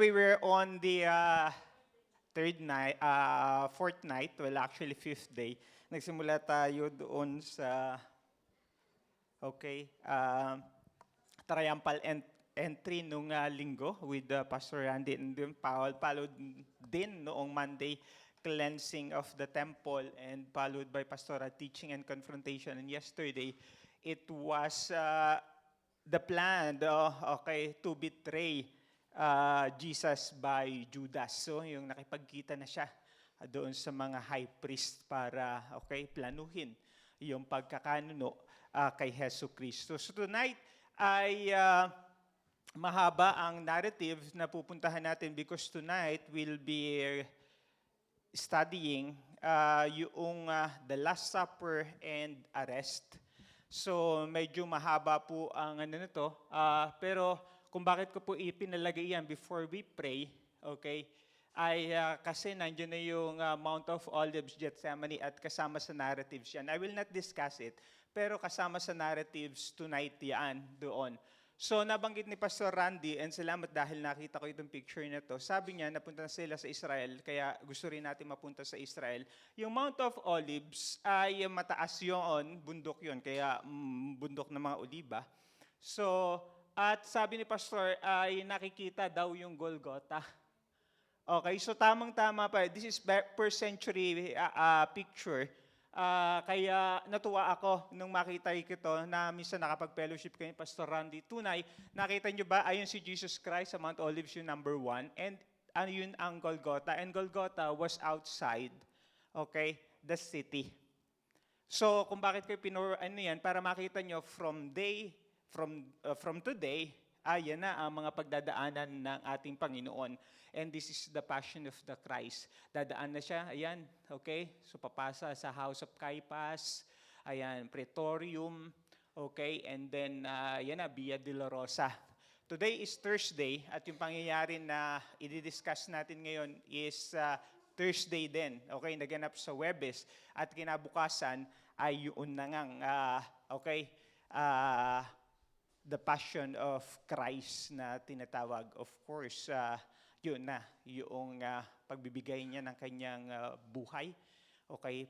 We were on the third night, fourth night, well actually fifth day. Nagsimula tayo doon sa, triumphal entry nung linggo with Pastor Randy, and then followed din noong Monday, cleansing of the temple, and followed by pastoral teaching and confrontation. And yesterday, it was the plan, to betray Jesus by Judas. So yung nakipagkita na siya doon sa mga high priest para planuhin yung pagkakanuno kay Hesus Kristo. So tonight ay mahaba ang narrative na pupuntahan natin because tonight we'll be studying yung the Last Supper and arrest. So medyo mahaba po ang nito, pero kung bakit ko po ipinalagay yan before we pray, ay kasi nandiyan na yung Mount of Olives, Gethsemane, at kasama sa narratives yan. I will not discuss it, pero kasama sa narratives tonight yan doon. So nabanggit ni Pastor Randy, and salamat dahil nakita ko itong picture na to. Sabi niya, napunta na sila sa Israel, kaya gusto rin natin mapunta sa Israel. Yung Mount of Olives ay mataas yun, bundok yun, kaya bundok ng mga oliba. So, at sabi ni Pastor ay nakikita daw yung Golgotha. Okay, so tamang-tama pa. This is first century picture. Kaya natuwa ako nung makita ito na minsan nakapag-fellowship kayo ni Pastor Randy. Tunay, nakita nyo ba, ayun si Jesus Christ sa Mount Olives yung number 1. And ano yun ang Golgotha? And Golgotha was outside, the city. So kung bakit kayo yan, para makita nyo from today, yan na ang mga pagdadaanan ng ating Panginoon. And this is the passion of the Christ. Dadaan na siya, ayan, so papasa sa House of Caiaphas, ayan, Praetorium, and then, yan na, Via Dolorosa. Today is Thursday, at yung pangyayari na i-discuss natin ngayon is Thursday din, naganap sa Huwebes, at kinabukasan ay yun na ngang, the passion of Christ na tinatawag. Of course, yun na, yung pagbibigay niya ng kanyang buhay,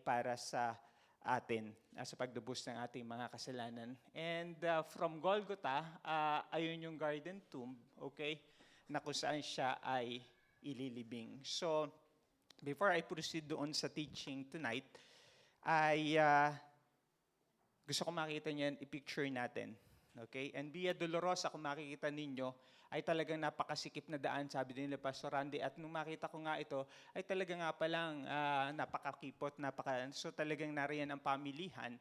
para sa atin, sa pagdubos ng ating mga kasalanan. And from Golgotha, ayun yung garden tomb, na kung saan siya ay ililibing. So, before I proceed doon sa teaching tonight, ay gusto ko makita niyan, i-picture natin. And Via Dolorosa, kung makikita ninyo, ay talagang napakasikip na daan, sabi din ni Pastor Randy. At nung makita ko nga ito, ay talaga nga palang napakakipot, so talagang nariyan ang pamilihan.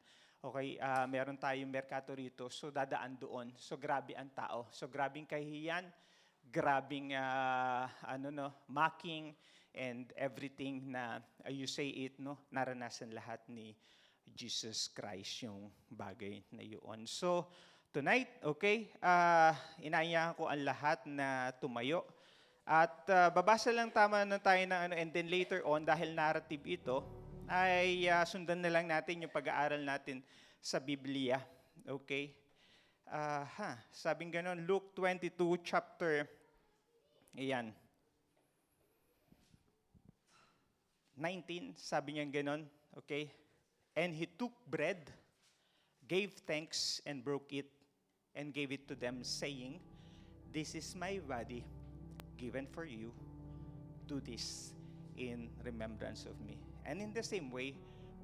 Meron tayong merkato rito, so dadaan doon. So grabe ang tao. So grabing kahihiyan, grabing mocking, and everything na you say it, naranasan lahat ni Jesus Christ yung bagay na yun. So, tonight, inaanyahan ko ang lahat na tumayo. At babasa lang tama na tayo ng and then later on, dahil narrative ito, ay sundan na lang natin yung pag-aaral natin sa Biblia. Sabing ganon, Luke 22, chapter, 19, sabi niya ganon, And he took bread, gave thanks, and broke it, and gave it to them, saying, This is my body, given for you. Do this in remembrance of me. And in the same way,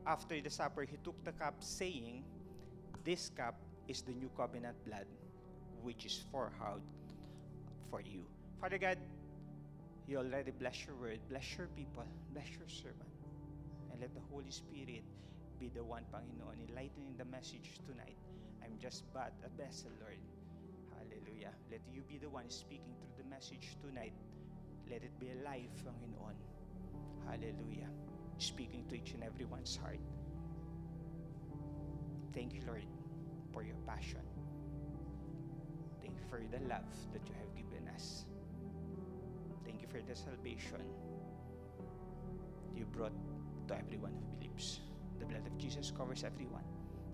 after the supper, he took the cup, saying, This cup is the new covenant blood, which is poured out for you. Father God, you already bless your word, bless your people, bless your servant, and let the Holy Spirit be the one, Panginoon, enlightening the message tonight. I'm just but a vessel, Lord. Hallelujah. Let you be the one speaking through the message tonight. Let it be alive, Panginoon. Hallelujah. Speaking to each and everyone's heart. Thank you, Lord, for your passion. Thank you for the love that you have given us. Thank you for the salvation you brought to everyone who believes. The blood of Jesus covers everyone.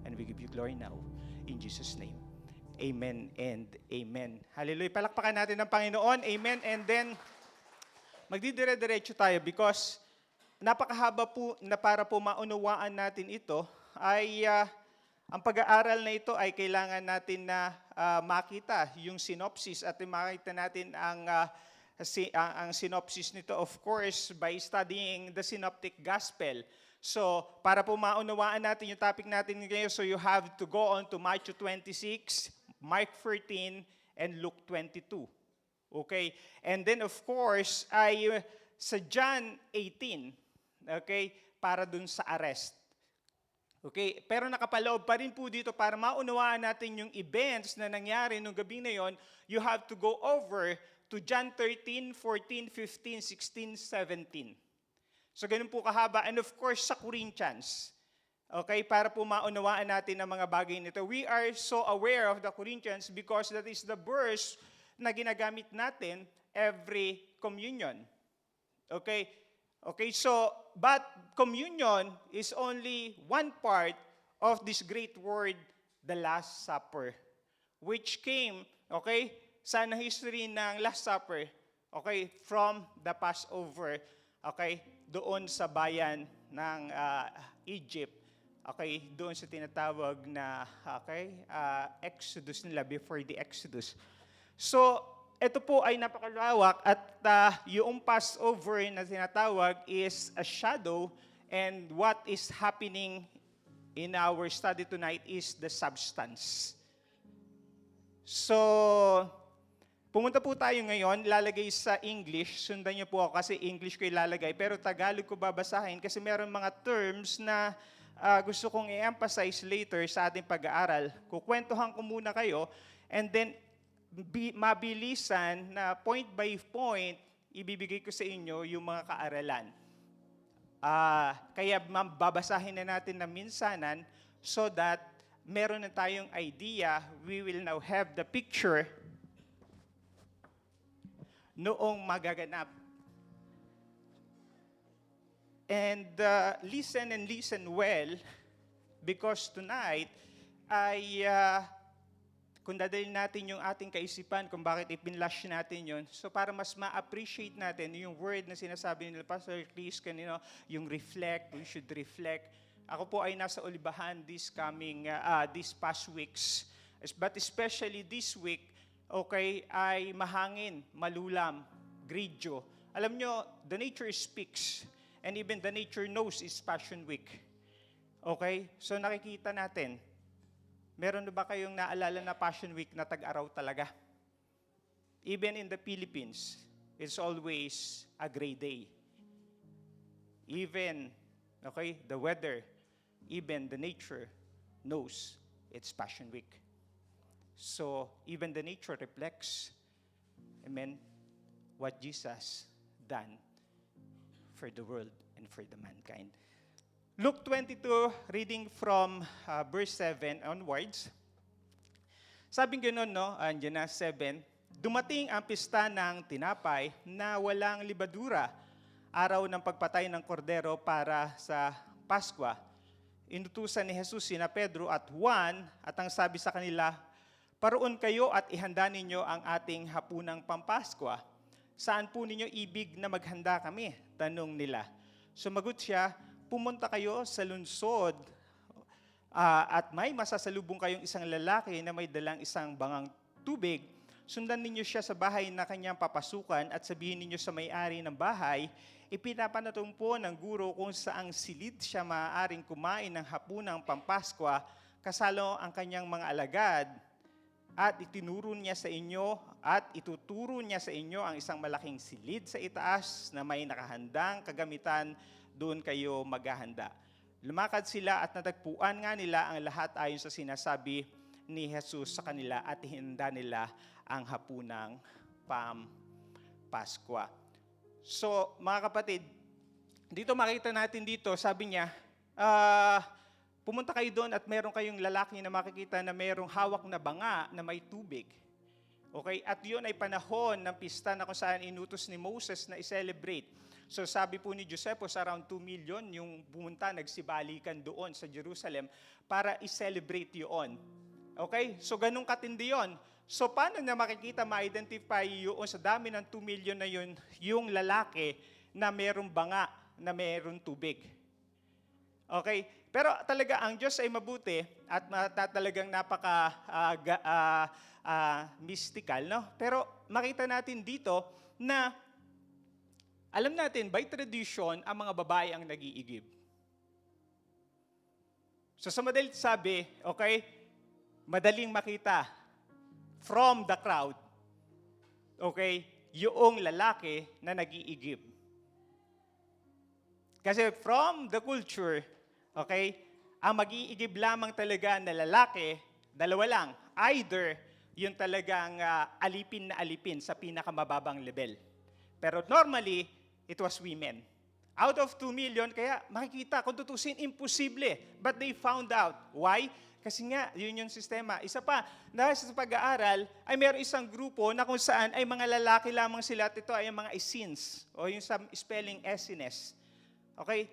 And we give you glory now. In Jesus' name. Amen and amen. Hallelujah. Palakpakan natin ng Panginoon. Amen. And then, magdidire-diretso tayo because napakahaba po na para po maunawaan natin ito ay ang pag-aaral na ito ay kailangan natin na makita yung synopsis at makita natin ang synopsis nito, of course, by studying the Synoptic Gospel. So, para po maunawaan natin yung topic natin ngayon, so you have to go on to Matthew 26, Mark 14, and Luke 22. Okay? And then, of course, ay sa John 18, okay, para dun sa arrest. Okay, pero nakapaloob pa rin po dito para maunawaan natin yung events na nangyari nung gabi na yon, you have to go over to John 13, 14, 15, 16, 17. So ganun po kahaba. And of course, sa Corinthians. Okay, para po maunawaan natin ang mga bagay nito. We are so aware of the Corinthians because that is the verse na ginagamit natin every communion. Okay, so, but communion is only one part of this great word, the Last Supper, which came, okay, sa history ng Last Supper, okay, from the Passover, okay, doon sa bayan ng Egypt, okay, doon sa tinatawag na, okay, Exodus nila, before the Exodus. So, ito po ay napakalawak at yung Passover na tinatawag is a shadow, and what is happening in our study tonight is the substance. So, pumunta po tayo ngayon, lalagay sa English, sundan niyo po ako kasi English ko ilalagay, pero Tagalog ko babasahin kasi meron mga terms na gusto kong i-emphasize later sa ating pag-aaral. Kukwentuhan ko muna kayo, and then mabilisan na point by point, ibibigay ko sa inyo yung mga kaaralan. Kaya babasahin na natin na minsanan so that meron na tayong idea, we will now have the picture noong magaganap. And listen well, because tonight ay kung dadalhin natin yung ating kaisipan kung bakit ipinlash natin yun, so para mas ma-appreciate natin yung word na sinasabi nila, Pastor Chris, kanino, yung reflect, we should reflect. Ako po ay nasa Olibahan these past weeks, but especially this week, okay, ay mahangin, malulam, gridyo. Alam nyo, the nature speaks, and even the nature knows it's Passion Week. Okay? So nakikita natin, meron na ba kayong naalala na Passion Week na tag-araw talaga? Even in the Philippines, it's always a gray day. Even, okay, the weather, even the nature knows it's Passion Week. So, even the nature reflects, amen, what Jesus done for the world and for the mankind. Luke 22, reading from verse 7 onwards. Sabing gano'n, no? Andiyan na 7. Dumating ang pista ng tinapay na walang libadura, araw ng pagpatay ng kordero para sa Pasko. Inutusan ni Jesus sina Pedro at Juan at ang sabi sa kanila, "Paroon kayo at ihanda ninyo ang ating hapunang Pampasko. Saan po ninyo ibig na maghanda kami?" Tanong nila. Sumagot siya, "Pumunta kayo sa lungsod at may masasalubong kayong isang lalaki na may dalang isang bangang tubig. Sundan ninyo siya sa bahay na kanyang papasukan at sabihin ninyo sa may-ari ng bahay, ipinapanatong po ng guro kung saang silid siya maaaring kumain ng hapunang Pampasko kasalo ang kanyang mga alagad. At ituturo niya sa inyo ang isang malaking silid sa itaas na may nakahandang kagamitan, doon kayo maghahanda." Lumakad sila at natagpuan nga nila ang lahat ayon sa sinasabi ni Jesus sa kanila at hinanda nila ang hapunang Pampasko. So, mga kapatid, dito makita natin dito, sabi niya, pumunta kayo doon at meron kayong lalaki na makikita na merong hawak na banga na may tubig. Okay? At yun ay panahon ng pista na kung saan inutos ni Moses na i-celebrate. So sabi po ni Josephus, around 2 million yung pumunta, nagsibalikan doon sa Jerusalem para i-celebrate yun. Okay? So ganun katindi yun. So paano na makikita, ma-identify yun sa dami ng 2 million na yun, yung lalaki na merong banga, na merong tubig? Okay? Pero talaga ang Diyos ay mabuti at talagang napaka mystical, no? Pero makita natin dito na alam natin, by tradition, ang mga babae ang nag-iigib. So sa madalit sabi, okay, madaling makita from the crowd, okay, yung lalaki na nag-iigib. Kasi from the culture, okay, ang mag-iigib lamang talaga na lalaki, dalawa lang. Either yung talagang alipin na alipin sa pinakamababang level. Pero normally, it was women. Out of 2 million, kaya makikita, kung tutusin, imposible. But they found out. Why? Kasi nga, yun yung sistema. Isa pa, dahil sa pag-aaral, ay meron isang grupo na kung saan ay mga lalaki lamang sila at ito ay mga Essenes, o yung sa spelling Essenes. Okay?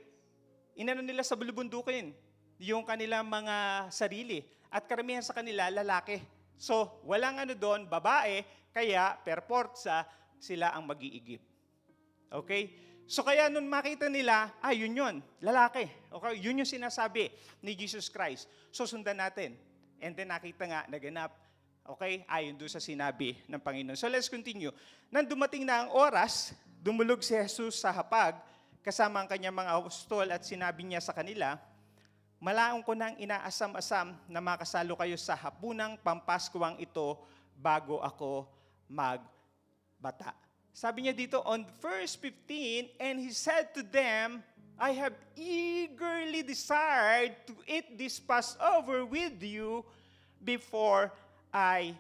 Inano nila sa bulubundukin yung kanilang mga sarili. At karamihan sa kanila, lalaki. So, walang doon, babae, kaya per portsa, sila ang mag-iigib. Okay? So kaya nung makita nila, yun, lalaki. Okay? Yun yung sinasabi ni Jesus Christ. So sundan natin. And then nakita nga, naganap. Okay? Ayon doon sa sinabi ng Panginoon. So let's continue. Nang dumating na ang oras, dumulog si Jesus sa hapag, kasama ang kanyang mga apostol at sinabi niya sa kanila, malaong ko nang inaasam-asam na makasalo kayo sa hapunang pampaskuwang ito bago ako magbata. Sabi niya dito on verse 15, and he said to them, I have eagerly desired to eat this Passover with you before I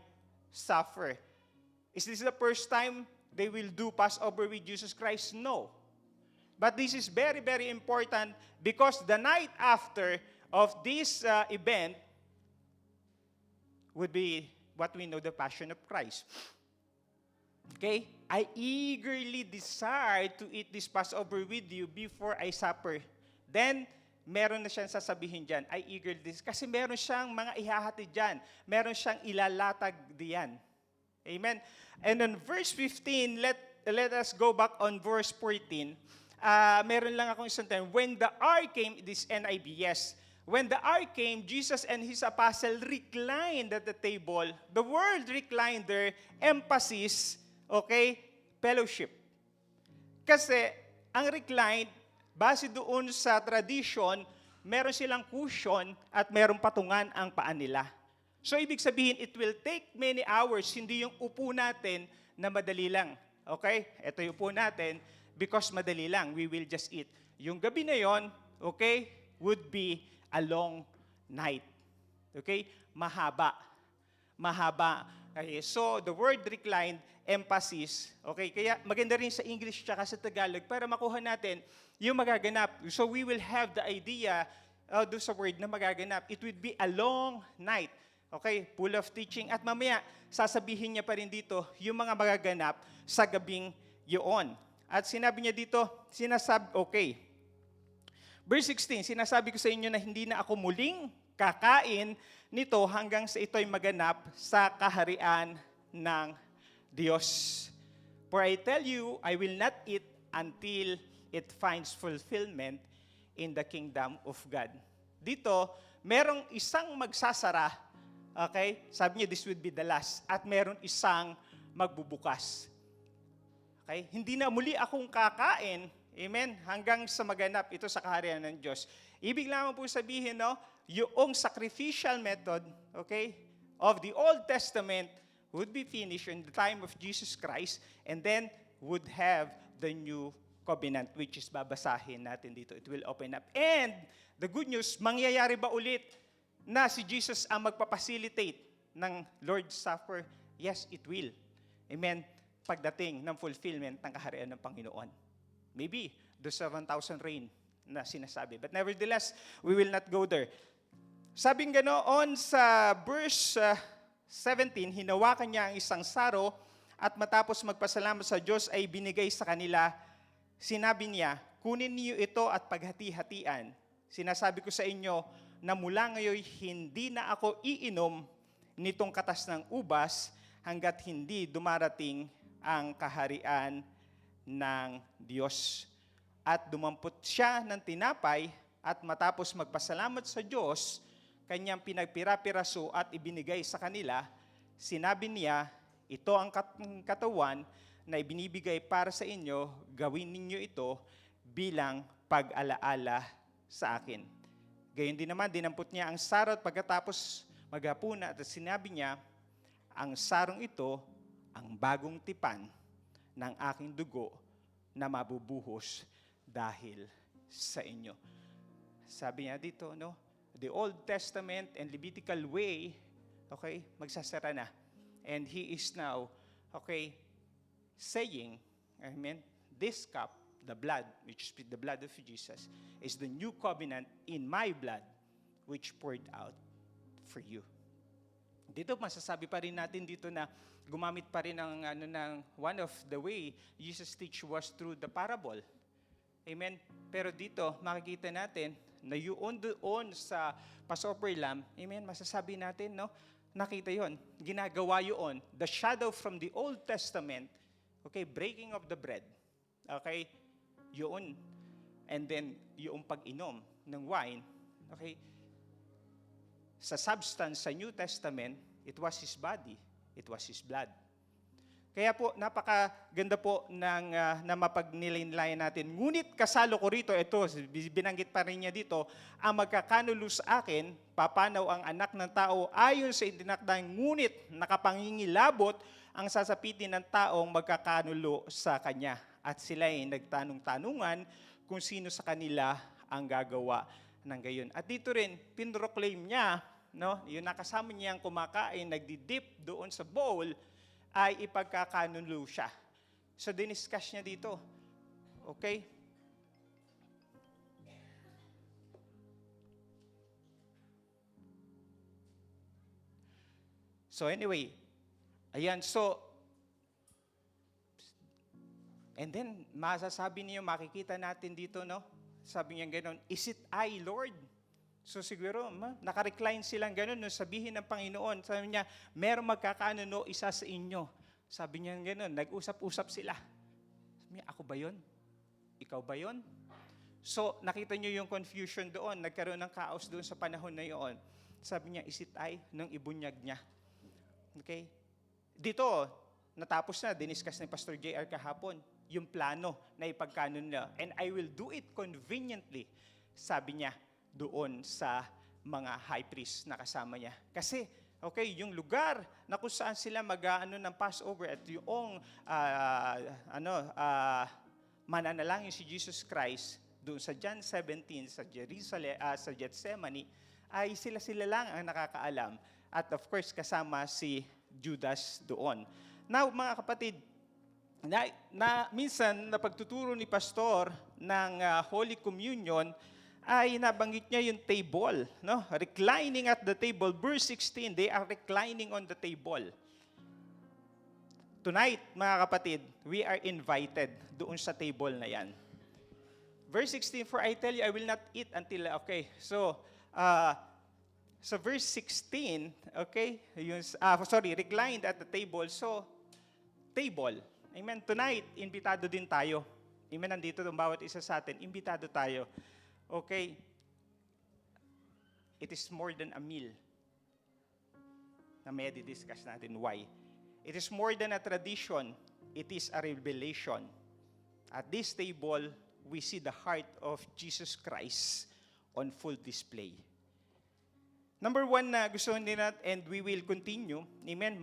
suffer. Is this the first time they will do Passover with Jesus Christ? No. But this is very, very important because the night after of this event would be what we know the Passion of Christ. Okay? I eagerly desire to eat this Passover with you before I suffer. Then, meron na siyang sasabihin dyan, I eagerly desire. Kasi meron siyang mga ihahatid dyan. Meron siyang ilalatag diyan. Amen? And on verse 15, let us go back on verse 14. Meron lang akong isang time. When the hour came, this NIV, yes. When the hour came, Jesus and his apostle reclined at the table. The word reclined there, emphasis, okay, fellowship. Kasi ang reclined, base doon sa tradition, meron silang cushion at meron patungan ang paa nila. So ibig sabihin, it will take many hours, hindi yung upo natin na madali lang. Okay? Ito yung upo natin because madali lang. We will just eat. Yung gabi na yon, okay, would be a long night. Okay? Mahaba. Mahaba. Okay, so the word reclined, emphasis, okay, kaya maganda rin sa English tsaka sa Tagalog para makuha natin yung magaganap. So we will have the idea doon sa word na magaganap. It would be a long night, okay, full of teaching. At mamaya, sasabihin niya pa rin dito yung mga magaganap sa gabing yun. At sinabi niya dito, okay. Verse 16, sinasabi ko sa inyo na hindi na ako muling kakain nito hanggang sa ito'y maganap sa kaharian ng Diyos. For I tell you, I will not eat until it finds fulfillment in the kingdom of God. Dito, merong isang magsasara, okay? Sabi niya, this would be the last. At meron isang magbubukas. Okay? Hindi na muli akong kakain, amen, hanggang sa maganap ito sa kaharian ng Diyos. Ibig lamang po sabihin, no, yung sacrificial method, okay, of the Old Testament would be finished in the time of Jesus Christ and then would have the new covenant, which is babasahin natin dito. It will open up. And the good news, mangyayari ba ulit na si Jesus ang magpapacilitate ng Lord's Supper? Yes, it will. Amen. Pagdating ng fulfillment ng kaharian ng Panginoon. Maybe the 7,000 reign na sinasabi. But nevertheless, we will not go there. Sabing ganoon sa verse 17, hinawakan niya ang isang saro at matapos magpasalamat sa Diyos ay binigay sa kanila. Sinabi niya, kunin niyo ito at paghati-hatian. Sinasabi ko sa inyo na mula ngayon hindi na ako iinom nitong katas ng ubas hanggat hindi dumarating ang kaharian ng Diyos. At dumampot siya ng tinapay at matapos magpasalamat sa Diyos, kanyang pinagpira-piraso at ibinigay sa kanila, sinabi niya, ito ang katawan na ibinibigay para sa inyo, gawin ninyo ito bilang pag-alaala sa akin. Gayon din naman, dinampot niya ang saro at pagkatapos maghapuna at sinabi niya, ang sarong ito ang bagong tipan ng aking dugo na mabubuhos dahil sa inyo. Sabi niya dito, no? The Old Testament and Levitical way, okay, magsasara na. And he is now, okay, saying, amen, this cup, the blood, which is the blood of Jesus, is the new covenant in my blood, which poured out for you. Dito, masasabi pa rin natin dito na gumamit pa rin ng one of the way Jesus teach was through the parable. Amen? Pero dito, makikita natin na yun doon sa Passover Lamb, amen, masasabi natin, no? Nakita yon, ginagawa yun, the shadow from the Old Testament, okay, breaking of the bread, okay, yun, and then yung pag-inom ng wine, okay, sa substance sa New Testament, it was His body, it was His blood. Kaya po, napakaganda po na mapagnilayan natin. Ngunit kasalo ko rito, ito, binanggit pa rin niya dito, ang magkakanulo sa akin, papanaw ang anak ng tao ayon sa itinakdang, ngunit nakapangingilabot ang sasapitin ng taong magkakanulo sa kanya. At sila ay nagtanong-tanungan kung sino sa kanila ang gagawa ng gayon. At dito rin, pinroclaim niya, no, yung nakasama niyang kumakain, nagdidip doon sa bowl, ay ipagkakanulo siya. So, diniscuss niya dito. Okay? So, anyway, ayan, so, and then, masasabi niyo, makikita natin dito, no? Sabi niya gano'n, is it I, Lord? So siguro, nakarecline silang gano'n, no, sabihin ng Panginoon. Sabi niya, merong magkakanuno isa sa inyo. Sabi niya gano'n, nag-usap-usap sila. Sabi niya, ako ba yun? Ikaw ba yun? So nakita niyo yung confusion doon, nagkaroon ng chaos doon sa panahon na yun. Sabi niya, is it I? Nung ibunyag niya. Okay? Dito, natapos na, diniscuss ni Pastor JR kahapon, yung plano na ipagkanon niya. And I will do it conveniently, sabi niya, doon sa mga high priest na kasama niya. Kasi, okay, yung lugar na kung saan sila mag-ano ng Passover at yung mananalangin si Jesus Christ doon sa John 17 sa Jerusalem, sa Gethsemane, ay sila lang ang nakakaalam. At of course, kasama si Judas doon. Now, mga kapatid, minsan na pagtuturo ni pastor ng Holy Communion, ay nabanggit niya yung table, no? Reclining at the table. Verse 16, they are reclining on the table. Tonight, mga kapatid, we are invited doon sa table na yan. Verse 16, for I tell you, I will not eat until, okay, so verse 16, okay, reclined at the table, so, table. Amen, tonight, imbitado din tayo. Amen, nandito ang bawat isa sa atin, imbitado tayo. Okay, it is more than a meal na may discuss natin. Why? It is more than a tradition. It is a revelation. At this table, we see the heart of Jesus Christ on full display. Number one na gusto din natin, and we will continue, amen,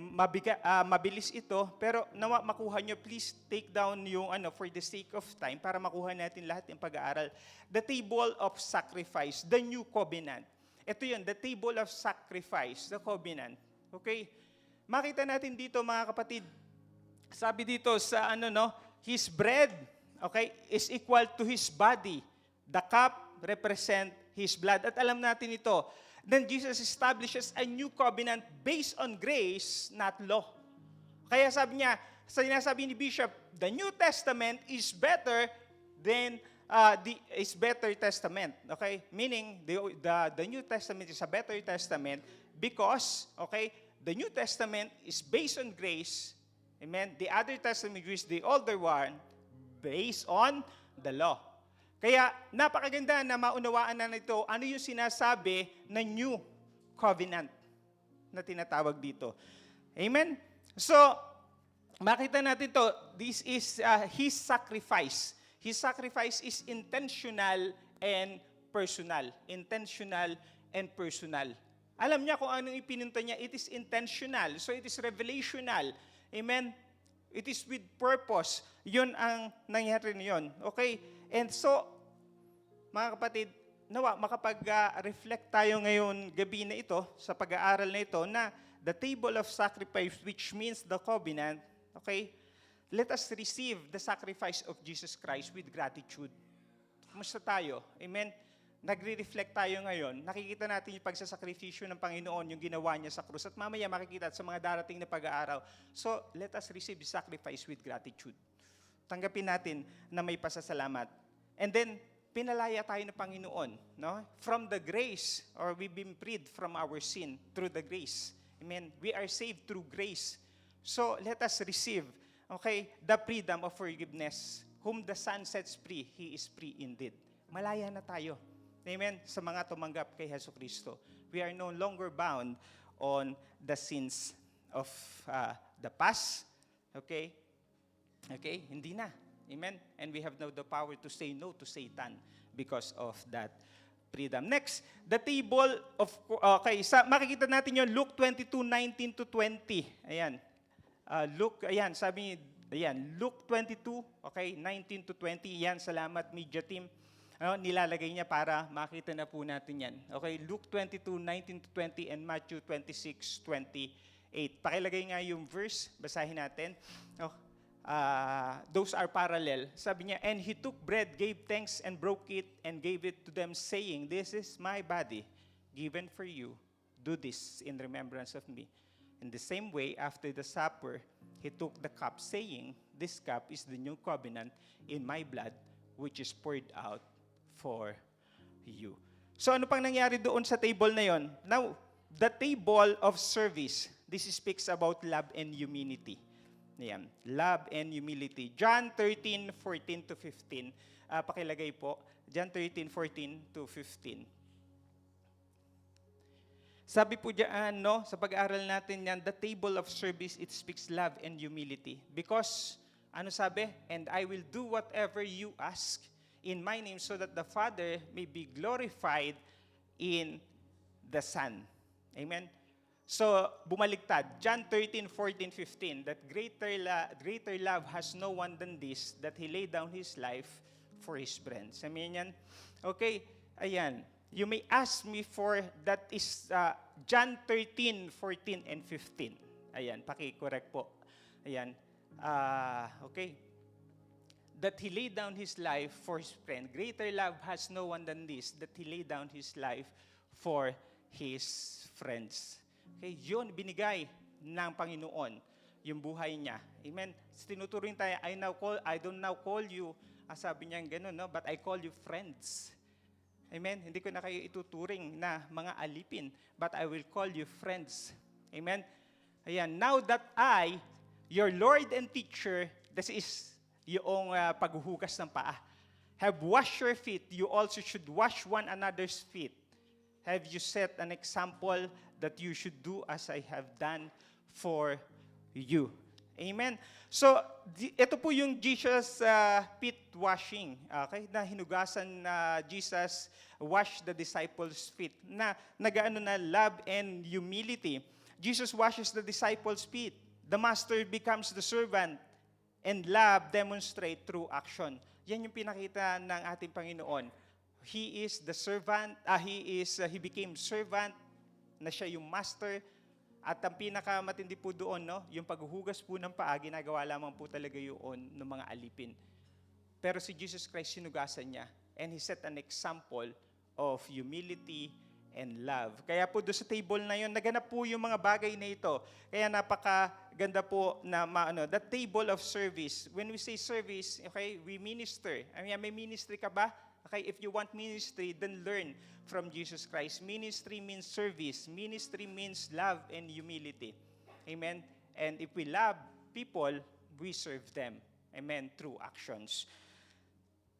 mabilis ito, pero nawa makuha nyo, please take down yung for the sake of time, para makuha natin lahat yung pag-aaral. The table of sacrifice, the new covenant. Ito yun, the table of sacrifice, the covenant. Okay? Makita natin dito, mga kapatid, sabi dito sa his bread, okay, is equal to his body. The cup represent his blood. At alam natin ito, then Jesus establishes a new covenant based on grace, not law. Kaya sabi niya, sinasabi ni Bishop, the New Testament is better than is better testament. Okay? Meaning, the New Testament is a better testament because, okay, the New Testament is based on grace. Amen? The other Testament, which is the older one, based on the law. Kaya napakaganda na maunawaan na nito ano yung sinasabi na new covenant na tinatawag dito. Amen? So, makita natin to. This is His sacrifice. His sacrifice is intentional and personal. Intentional and personal. Alam niya kung anong ipinunta niya. It is intentional. So, it is revelational. Amen? It is with purpose. Yun ang nangyari niyon. Okay? And so, mga kapatid, nawa, makapag-reflect tayo ngayon gabi na ito, sa pag-aaral na ito, na the table of sacrifice, which means the covenant, okay? Let us receive the sacrifice of Jesus Christ with gratitude. Kumusta tayo? Amen? Nagre-reflect tayo ngayon. Nakikita natin yung pagsasakripisyo ng Panginoon, yung ginawa niya sa krus. At mamaya makikita sa mga darating na pag-aaraw. So, let us receive the sacrifice with gratitude. Tanggapin natin na may pasasalamat. And then, pinalaya tayo ng Panginoon, no? From the grace, or we've been freed from our sin through the grace. Amen? We are saved through grace. So, let us receive, okay, the freedom of forgiveness. Whom the Son sets free, He is free indeed. Malaya na tayo. Amen? Sa mga tumanggap kay Hesus Kristo. We are no longer bound on the sins of the past. Okay? Okay? Hindi na. Amen? And we have now the power to say no to Satan because of that freedom. Next, the table of, okay, makikita natin yung Luke 22:19 to 20. Ayan. Luke, ayan, sabi, ayan, Luke 22, okay, 19 to 20. Ayan, salamat media team. Nilalagay niya para makita na po natin yan. Okay, Luke 22:19 to 20 and Matthew 26:28. Pakilagay nga yung verse, basahin natin. Those are parallel. Sabi niya, and He took bread, gave thanks, and broke it, and gave it to them, saying, this is my body, given for you. Do this in remembrance of me. In the same way, after the supper, He took the cup, saying, this cup is the new covenant in my blood, which is poured out for you. So ano pang nangyari doon sa table na yon? Now, the table of service, this speaks about love and humility. Ayan, love and humility. John 13:14 to 15. Pakilagay po. John 13:14 to 15. Sabi po diyan, no, sa pag-aaral natin yan, the table of service, it speaks love and humility. Because, ano sabi? And I will do whatever you ask in my name so that the Father may be glorified in the Son. Amen? So, bumaliktad. John 13:14-15, that greater love has no one than this, that He laid down His life for His friends. Amen yan? Okay, ayan. You may ask me for, that is John 13:14 and 15. Ayan, paki-correct po. Ayan. Okay. That He laid down His life for His friend. Greater love has no one than this, that He laid down His life for His friends. Okay, yun binigay ng Panginoon, yung buhay niya. Amen? Tinuturing tayo, I don't now call you, sabi niya gano'n, no? But I call you friends. Amen? Hindi ko na kayo ituturing na mga alipin, but I will call you friends. Amen? Ayan, now that I, your Lord and teacher, this is yung paghuhugas ng paa, have washed your feet, you also should wash one another's feet. Have you set an example that you should do as I have done for you? Amen? So, ito po yung Jesus feet washing. Okay? Na hinugasan na Jesus wash the disciples' feet. Na nagaano na love and humility. Jesus washes the disciples' feet. The master becomes the servant. And love demonstrate through action. Yan yung pinakita ng ating Panginoon. He is the servant, he became servant, na siya yung master. At ang pinakamatindi po doon, no, yung paghuhugas po ng paa, ginagawa lamang po talaga yun ng mga alipin. Pero si Jesus Christ, sinugasan niya. And He set an example of humility and love. Kaya po doon sa table na yun, naganap po yung mga bagay na ito. Kaya napakaganda po na the table of service. When we say service, okay, we minister. I mean, may ministry ka ba? Okay, if you want ministry, then learn from Jesus Christ. Ministry means service. Ministry means love and humility. Amen? And if we love people, we serve them. Amen? Through actions.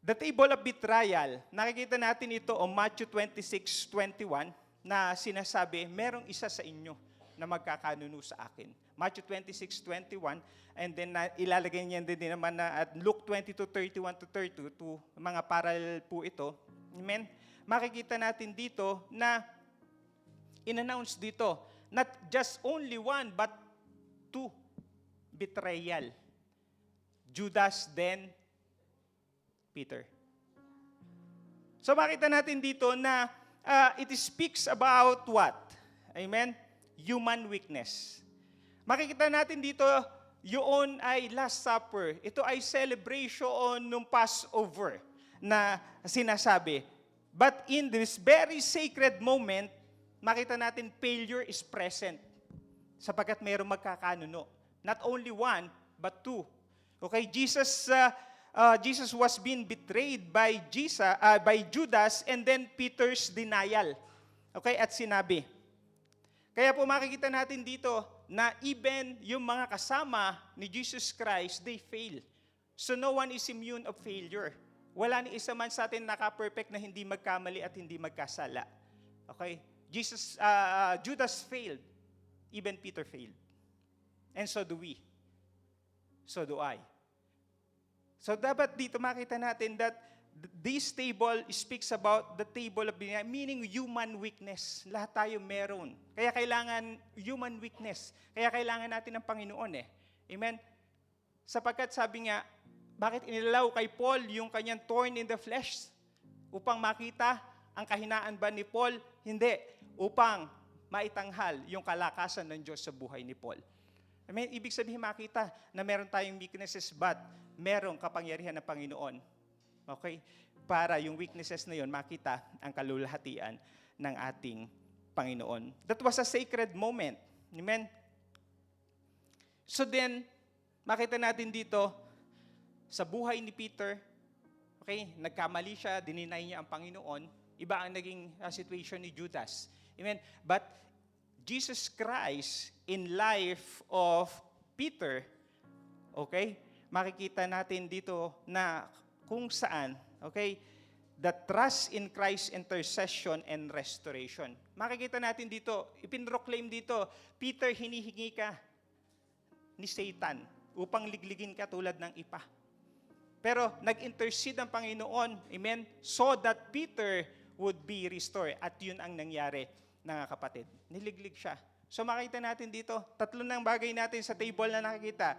The table of betrayal, nakikita natin ito o Matthew 26:21 na sinasabi, merong isa sa inyo na magkakanuno sa akin. Matthew 26:21, and then ilalagay niya din naman na at Luke 22:31-32, mga parallel po ito. Amen? Makikita natin dito na in-announce dito, not just only one, but two betrayal. Judas, then Peter. So makita natin dito na it speaks about what? Amen? Human weakness. Makikita natin dito, yun ay Last Supper. Ito ay celebration ng Passover na sinasabi. But in this very sacred moment, makita natin failure is present sapagkat mayroong magkakanuno. Not only one, but two. Okay, Jesus was being betrayed by Judas and then Peter's denial. Okay, at sinabi. Kaya po makikita natin dito na even yung mga kasama ni Jesus Christ, they fail. So no one is immune of failure. Wala ni isa man sa atin naka-perfect na hindi magkamali at hindi magkasala. Okay? Judas failed. Even Peter failed. And so do we. So do I. So dapat dito makita natin that this table speaks about the table of meaning human weakness. Lahat tayo meron. Kaya kailangan human weakness. Kaya kailangan natin ng Panginoon eh. Amen? Sapagkat sabi nga, bakit inilaw kay Paul yung kanyang thorn in the flesh? Upang makita ang kahinaan ba ni Paul? Hindi. Upang maitanghal yung kalakasan ng Diyos sa buhay ni Paul. Amen? Ibig sabihin makita na meron tayong weaknesses but merong kapangyarihan ng Panginoon. Okay? Para yung weaknesses na yon makita ang kalulahatian ng ating Panginoon. That was a sacred moment. Amen? So then, makita natin dito, sa buhay ni Peter, okay, nagkamali siya, dininay niya ang Panginoon, iba ang naging situation ni Judas. Amen? But Jesus Christ, in life of Peter, okay, makikita natin dito na kung saan, okay, the trust in Christ's intercession and restoration. Makikita natin dito, ipinroclaim dito, Peter, hinihingi ka ni Satan upang ligligin ka tulad ng ipa. Pero nag-intercede ang Panginoon, amen, so that Peter would be restored. At yun ang nangyari, mga kapatid. Niliglig siya. So makita natin dito, tatlo ng bagay natin sa table na nakikita.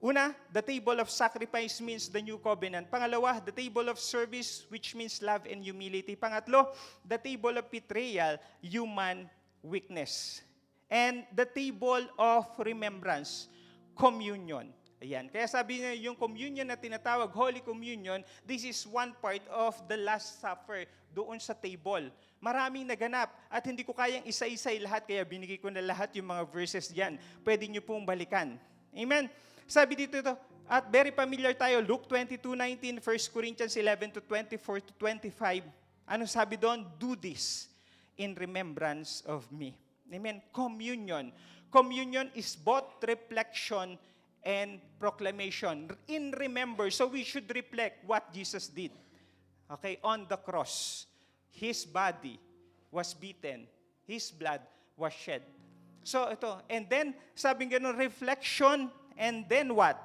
Una, the table of sacrifice means the new covenant. Pangalawa, the table of service, which means love and humility. Pangatlo, the table of betrayal, human weakness. And the table of remembrance, communion. Ayan. Kaya sabi niya, yung communion na tinatawag, Holy Communion, this is one part of the Last Supper doon sa table. Maraming naganap at hindi ko kayang isa-isay lahat, kaya binigay ko na lahat yung mga verses diyan. Pwede niyo pong balikan. Amen? Sabi dito ito, at very familiar tayo, Luke 22:19, 1 Corinthians 11:24-25. Ano sabi doon? Do this in remembrance of me. Amen? Communion. Communion is both reflection and proclamation. In remember, so we should reflect what Jesus did. Okay, on the cross. His body was beaten. His blood was shed. So ito, and then, sabi nga reflection, and then what?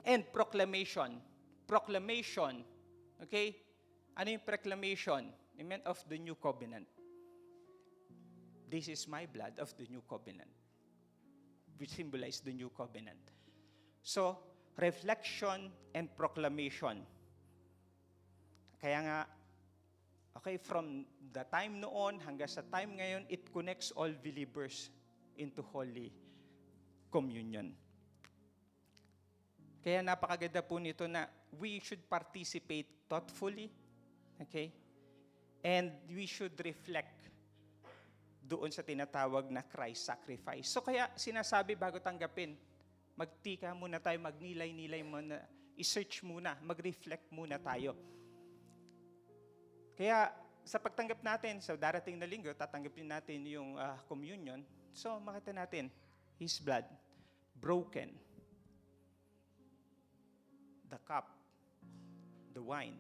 And proclamation. Proclamation. Okay? Ano yung proclamation? Amen? Of the new covenant. This is my blood of the new covenant, which symbolize the new covenant. So, reflection and proclamation. Kaya nga, okay, from the time noon hanggang sa time ngayon, it connects all believers into Holy Communion. Kaya napakaganda po nito na we should participate thoughtfully, okay? And we should reflect doon sa tinatawag na Christ sacrifice. So kaya sinasabi bago tanggapin, magtika muna tayo, magnilay-nilay muna, i-search muna, mag-reflect muna tayo. Kaya sa pagtanggap natin, sa darating na linggo, tatanggapin natin yung communion. So makita natin, His blood, broken. The cup, the wine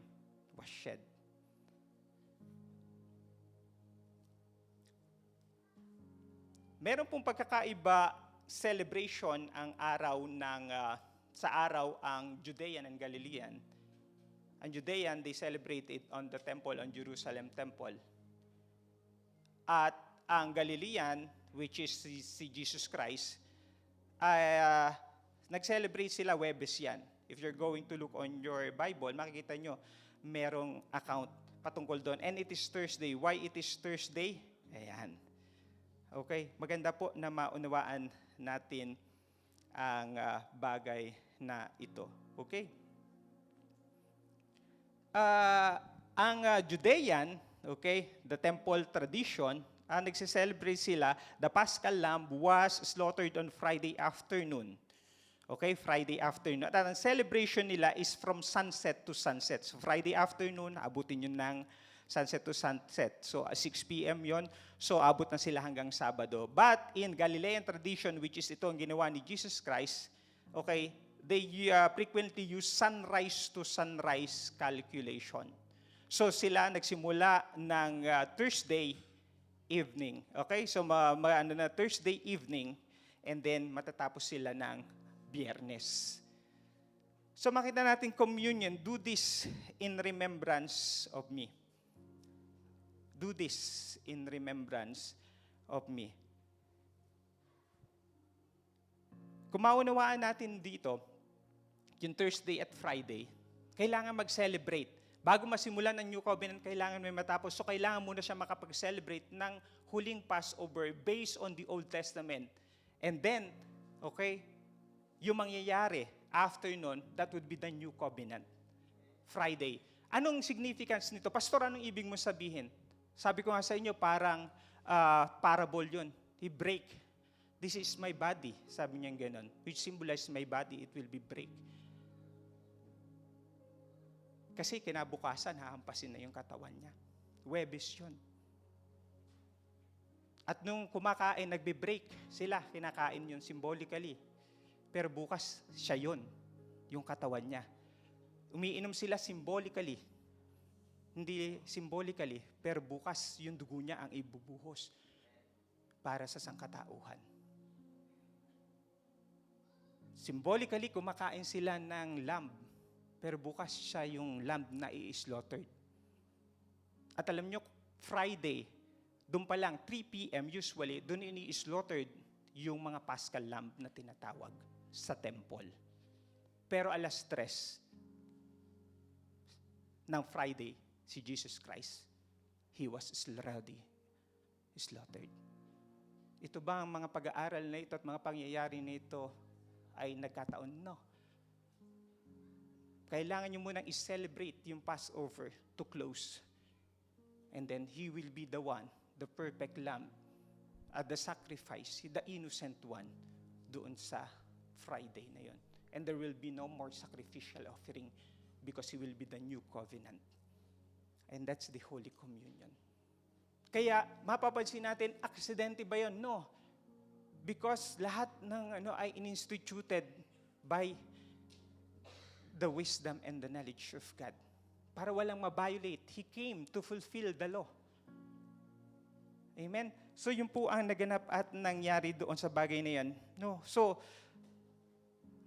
was shed. Meron pong pagkakaiba celebration ang araw ng sa araw ang Judean and Galilean. Ang Judean, they celebrated on the temple, on Jerusalem temple. At ang Galilean, which is si Jesus Christ, nag-celebrate sila Huwebes yan. If you're going to look on your Bible, makikita nyo, merong account patungkol doon. And it is Thursday. Why it is Thursday? Ayan. Okay, maganda po na maunawaan natin ang bagay na ito. Okay? Ang Judean, okay, the temple tradition, nagse-celebrate sila, the Paschal Lamb was slaughtered on Friday afternoon. Okay, Friday afternoon. At ang celebration nila is from sunset to sunset. So Friday afternoon, abutin yun ng sunset to sunset. So 6 p.m. yon. So abot na sila hanggang Sabado. But in Galilean tradition, which is ito ang ginawa ni Jesus Christ, okay, they frequently use sunrise to sunrise calculation. So sila nagsimula ng Thursday evening. Okay? So Thursday evening and then matatapos sila ng Biyernes. So makita natin communion, do this in remembrance of me. Do this in remembrance of me. Kung maunawaan natin dito, yung Thursday at Friday, kailangan mag-celebrate. Bago masimulan ang New Covenant, kailangan may matapos. So kailangan muna siya makapag-celebrate ng huling Passover based on the Old Testament. And then, okay, yung mangyayari after nun, that would be the New Covenant. Friday. Anong significance nito? Pastor, anong ibig mo sabihin? Sabi ko nga sa inyo, parang parable yun. I-break. This is my body, sabi niya gano'n, which symbolizes my body, it will be break. Kasi kinabukasan, hahampasin na yung katawan niya. Huwebes yun. At nung kumakain, nagbe-break sila, kinakain yun symbolically. Pero bukas, siya yun, yung katawan niya. Umiinom sila symbolically. Hindi symbolically, pero bukas yung dugo niya ang ibubuhos para sa sangkatauhan. Symbolically, kumakain sila ng lamb, pero bukas siya yung lamb na i-slaughtered. At alam nyo, Friday, doon pa lang, 3 p.m. usually, doon ini-slaughtered yung mga Paschal lamb na tinatawag sa temple. Pero alas 3 ng Friday, si Jesus Christ, He was already slaughtered. Ito ba ang mga pag-aaral na ito at mga pangyayari na ito ay nagkataon? No. Kailangan nyo munang i-celebrate yung Passover to close. And then He will be the one, the perfect lamb, at the sacrifice, the innocent one, doon sa Friday na yon. And there will be no more sacrificial offering because He will be the new covenant. And that's the Holy Communion. Kaya mapapansin natin, aksidente ba yun? No. Because lahat ng ay instituted by the wisdom and the knowledge of God. Para walang ma-violate. He came to fulfill the law. Amen? So yun po ang naganap at nangyari doon sa bagay na yan. No. So,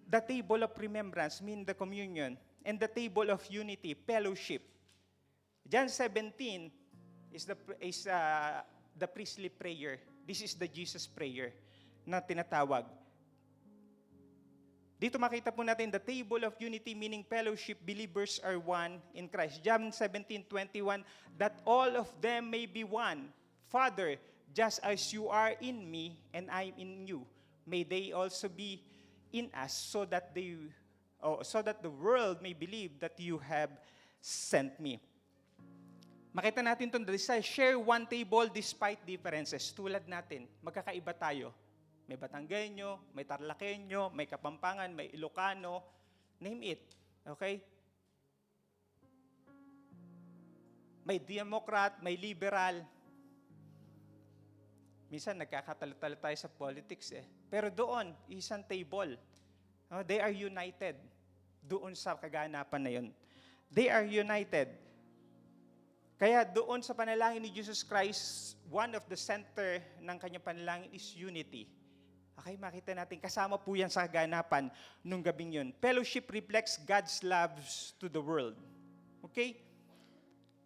the table of remembrance mean the communion. And the table of unity, fellowship. John 17 is the priestly prayer. This is the Jesus prayer na tinatawag. Dito makita po natin the table of unity, meaning fellowship, believers are one in Christ. John 17:21, that all of them may be one. Father, just as you are in me and I in you, may they also be in us, so that the world may believe that you have sent me. Makita natin itong desire, share one table despite differences. Tulad natin, magkakaiba tayo. May Batanggenyo, may Tarlakenyo, may Kapampangan, may Ilocano, name it. Okay? May Democrat, may liberal. Minsan nagkakatalo-talo tayo sa politics eh. Pero doon, isang table. They are united. Doon sa kaganapan na yun. They are united. Kaya doon sa panalangin ni Jesus Christ, one of the center ng kanyang panalangin is unity. Okay, makita natin, kasama po yan sa kaganapan nung gabing yun. Fellowship reflects God's love to the world. Okay?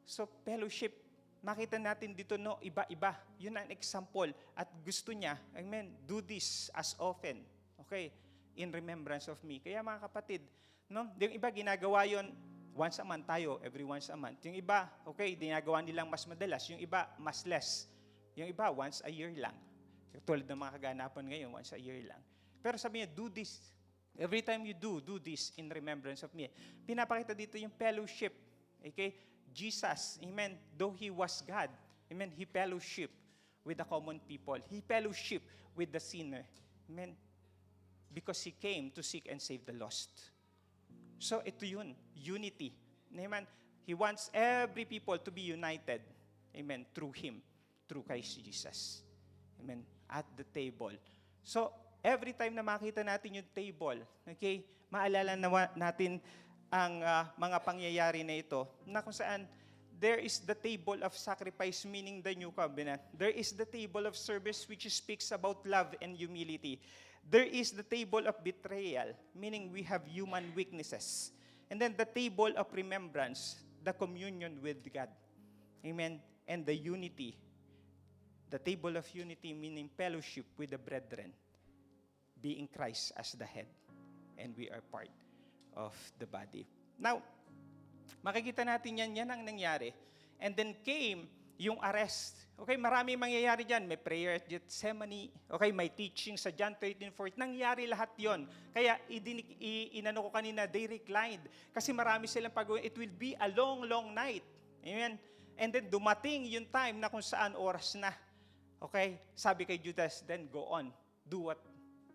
So, fellowship, makita natin dito, no, iba-iba. Yun ang example. At gusto niya, amen, do this as often. Okay? In remembrance of me. Kaya mga kapatid, no, yung iba ginagawa yon once a month tayo, every once a month. Yung iba, okay, ginagawa nilang mas madalas. Yung iba, mas less. Yung iba, once a year lang. Tulad ng mga kaganapan ngayon, once a year lang. Pero sabi niya, do this. Every time you do this in remembrance of me. Pinapakita dito yung fellowship. Okay? Jesus, amen, though He was God, amen, He fellowship with the common people. He fellowship with the sinner. Amen. Because He came to seek and save the lost. So ito yun, unity. Amen. He wants every people to be united. Amen. Through Him, through Christ Jesus. Amen. At the table. So every time na makita natin yung table, okay, maalala natin ang mga pangyayari na ito, na kung saan there is the table of sacrifice, meaning the new covenant. There is the table of service, which speaks about love and humility. There is the table of betrayal, meaning we have human weaknesses. And then the table of remembrance, the communion with God. Amen. And the unity. The table of unity, meaning fellowship with the brethren, being Christ as the head. And we are part of the body. Now, makikita natin yan ang nangyari. And then came yung arrest. Okay, marami mangyayari dyan. May prayer at Gethsemane. Okay, may teaching sa John 13:4. Nangyari lahat yon. Kaya inano ko kanina, they reclined. Kasi marami silang pag-uwi. It will be a long, long night. Amen? And then dumating yung time na kung saan oras na. Okay, sabi kay Judas, then go on. Do what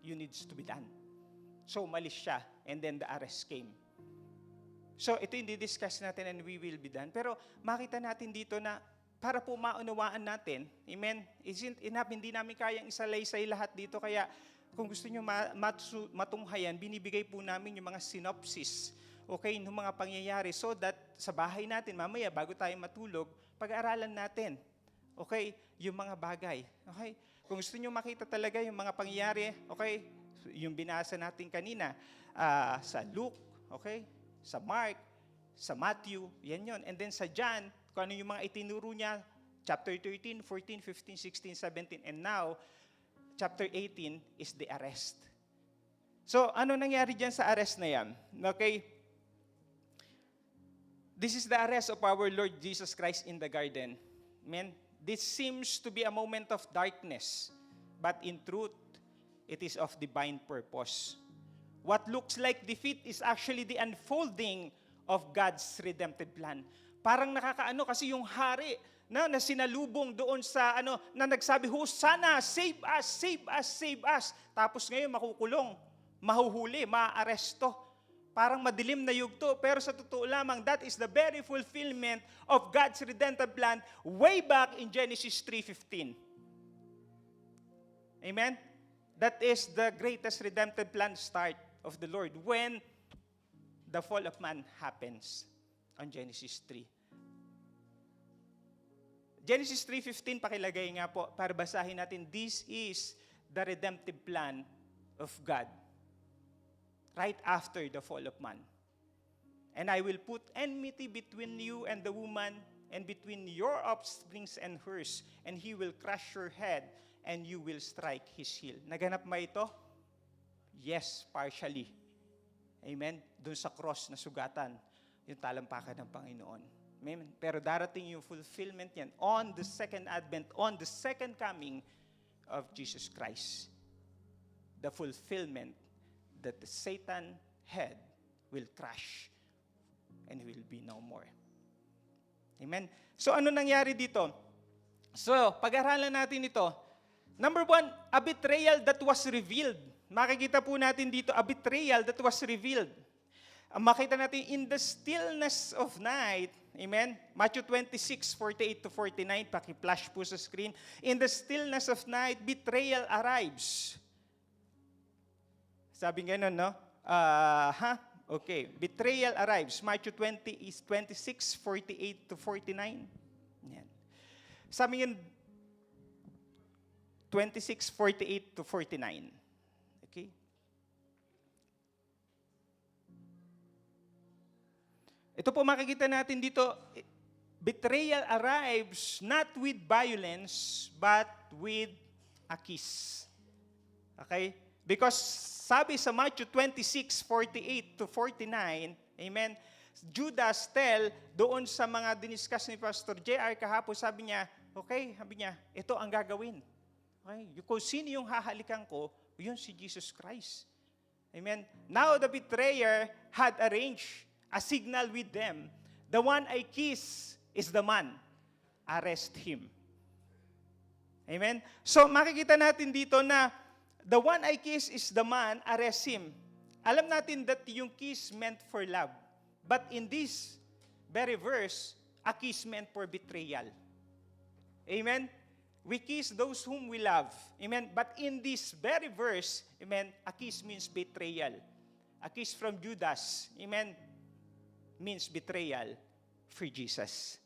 you needs to be done. So, umalis siya, and then the arrest came. So, ito yung di-discuss natin and we will be done. Pero, makita natin dito na para po maunawaan natin, amen, isn't enough, hindi namin kayang isalaysay lahat dito. Kaya, kung gusto nyo matunghayan, binibigay po namin yung mga synopsis, okay, ng mga pangyayari so that sa bahay natin, mamaya, bago tayo matulog, pag-aaralan natin, okay, yung mga bagay. Okay? Kung gusto nyo makita talaga yung mga pangyayari, okay, yung binasa natin kanina, sa Luke, okay, sa Mark, sa Matthew, yan yon. And then sa John, kung ano yung mga itinuro niya, chapter 13, 14, 15, 16, 17, and now, chapter 18 is the arrest. So, ano nangyari dyan sa arrest na yan? Okay? This is the arrest of our Lord Jesus Christ in the garden. Amen? This seems to be a moment of darkness, but in truth, it is of divine purpose. What looks like defeat is actually the unfolding of God's redemptive plan. Parang nakakaano kasi yung hari na sinalubong doon sa na nagsabi, Hosanna, save us, save us, save us. Tapos ngayon makukulong, mahuhuli, maaaresto. Parang madilim na yugto, pero sa totoo lamang, that is the very fulfillment of God's redemptive plan way back in Genesis 3:15. Amen? That is the greatest redemptive plan start of the Lord when the fall of man happens on Genesis 3. Genesis 3:15, pakilagay nga po, para basahin natin, this is the redemptive plan of God right after the fall of man. And I will put enmity between you and the woman, and between your offsprings and hers, and he will crush your head, and you will strike his heel. Naganap ba ito? Yes, partially. Amen? Doon sa cross na sugatan, yung talampakan ng Panginoon. Amen? Pero darating yung fulfillment yan on the second advent, on the second coming of Jesus Christ. The fulfillment that the Satan head will crush and will be no more. Amen? So ano nangyari dito? So, pag-aralan natin ito. Number 1, a betrayal that was revealed. Makikita po natin dito, a betrayal that was revealed. Makita natin, in the stillness of night, Amen? Matthew 26:48 to 49, paki-flash po sa screen. In the stillness of night, betrayal arrives. Sabi nga nun, no? Okay. Betrayal arrives. Matthew 26:48 to 49. Yan. Sabi nga 26:48 to 49. Okay? Ito po makikita natin dito, betrayal arrives not with violence, but with a kiss. Okay? Because sabi sa Matthew 26:48 to 49, amen, Judas doon sa mga diniscuss ni Pastor JR kahapon, sabi niya, ito ang gagawin. Okay? Kung sino yung hahalikan ko, yun si Jesus Christ. Amen? Now the betrayer had arranged a signal with them. The one I kiss is the man. Arrest him. Amen? So makikita natin dito na the one I kiss is the man, arrest him. Alam natin that yung kiss meant for love. But in this very verse, a kiss meant for betrayal. Amen? We kiss those whom we love. Amen? But in this very verse, amen, a kiss means betrayal. A kiss from Judas, amen, means betrayal for Jesus.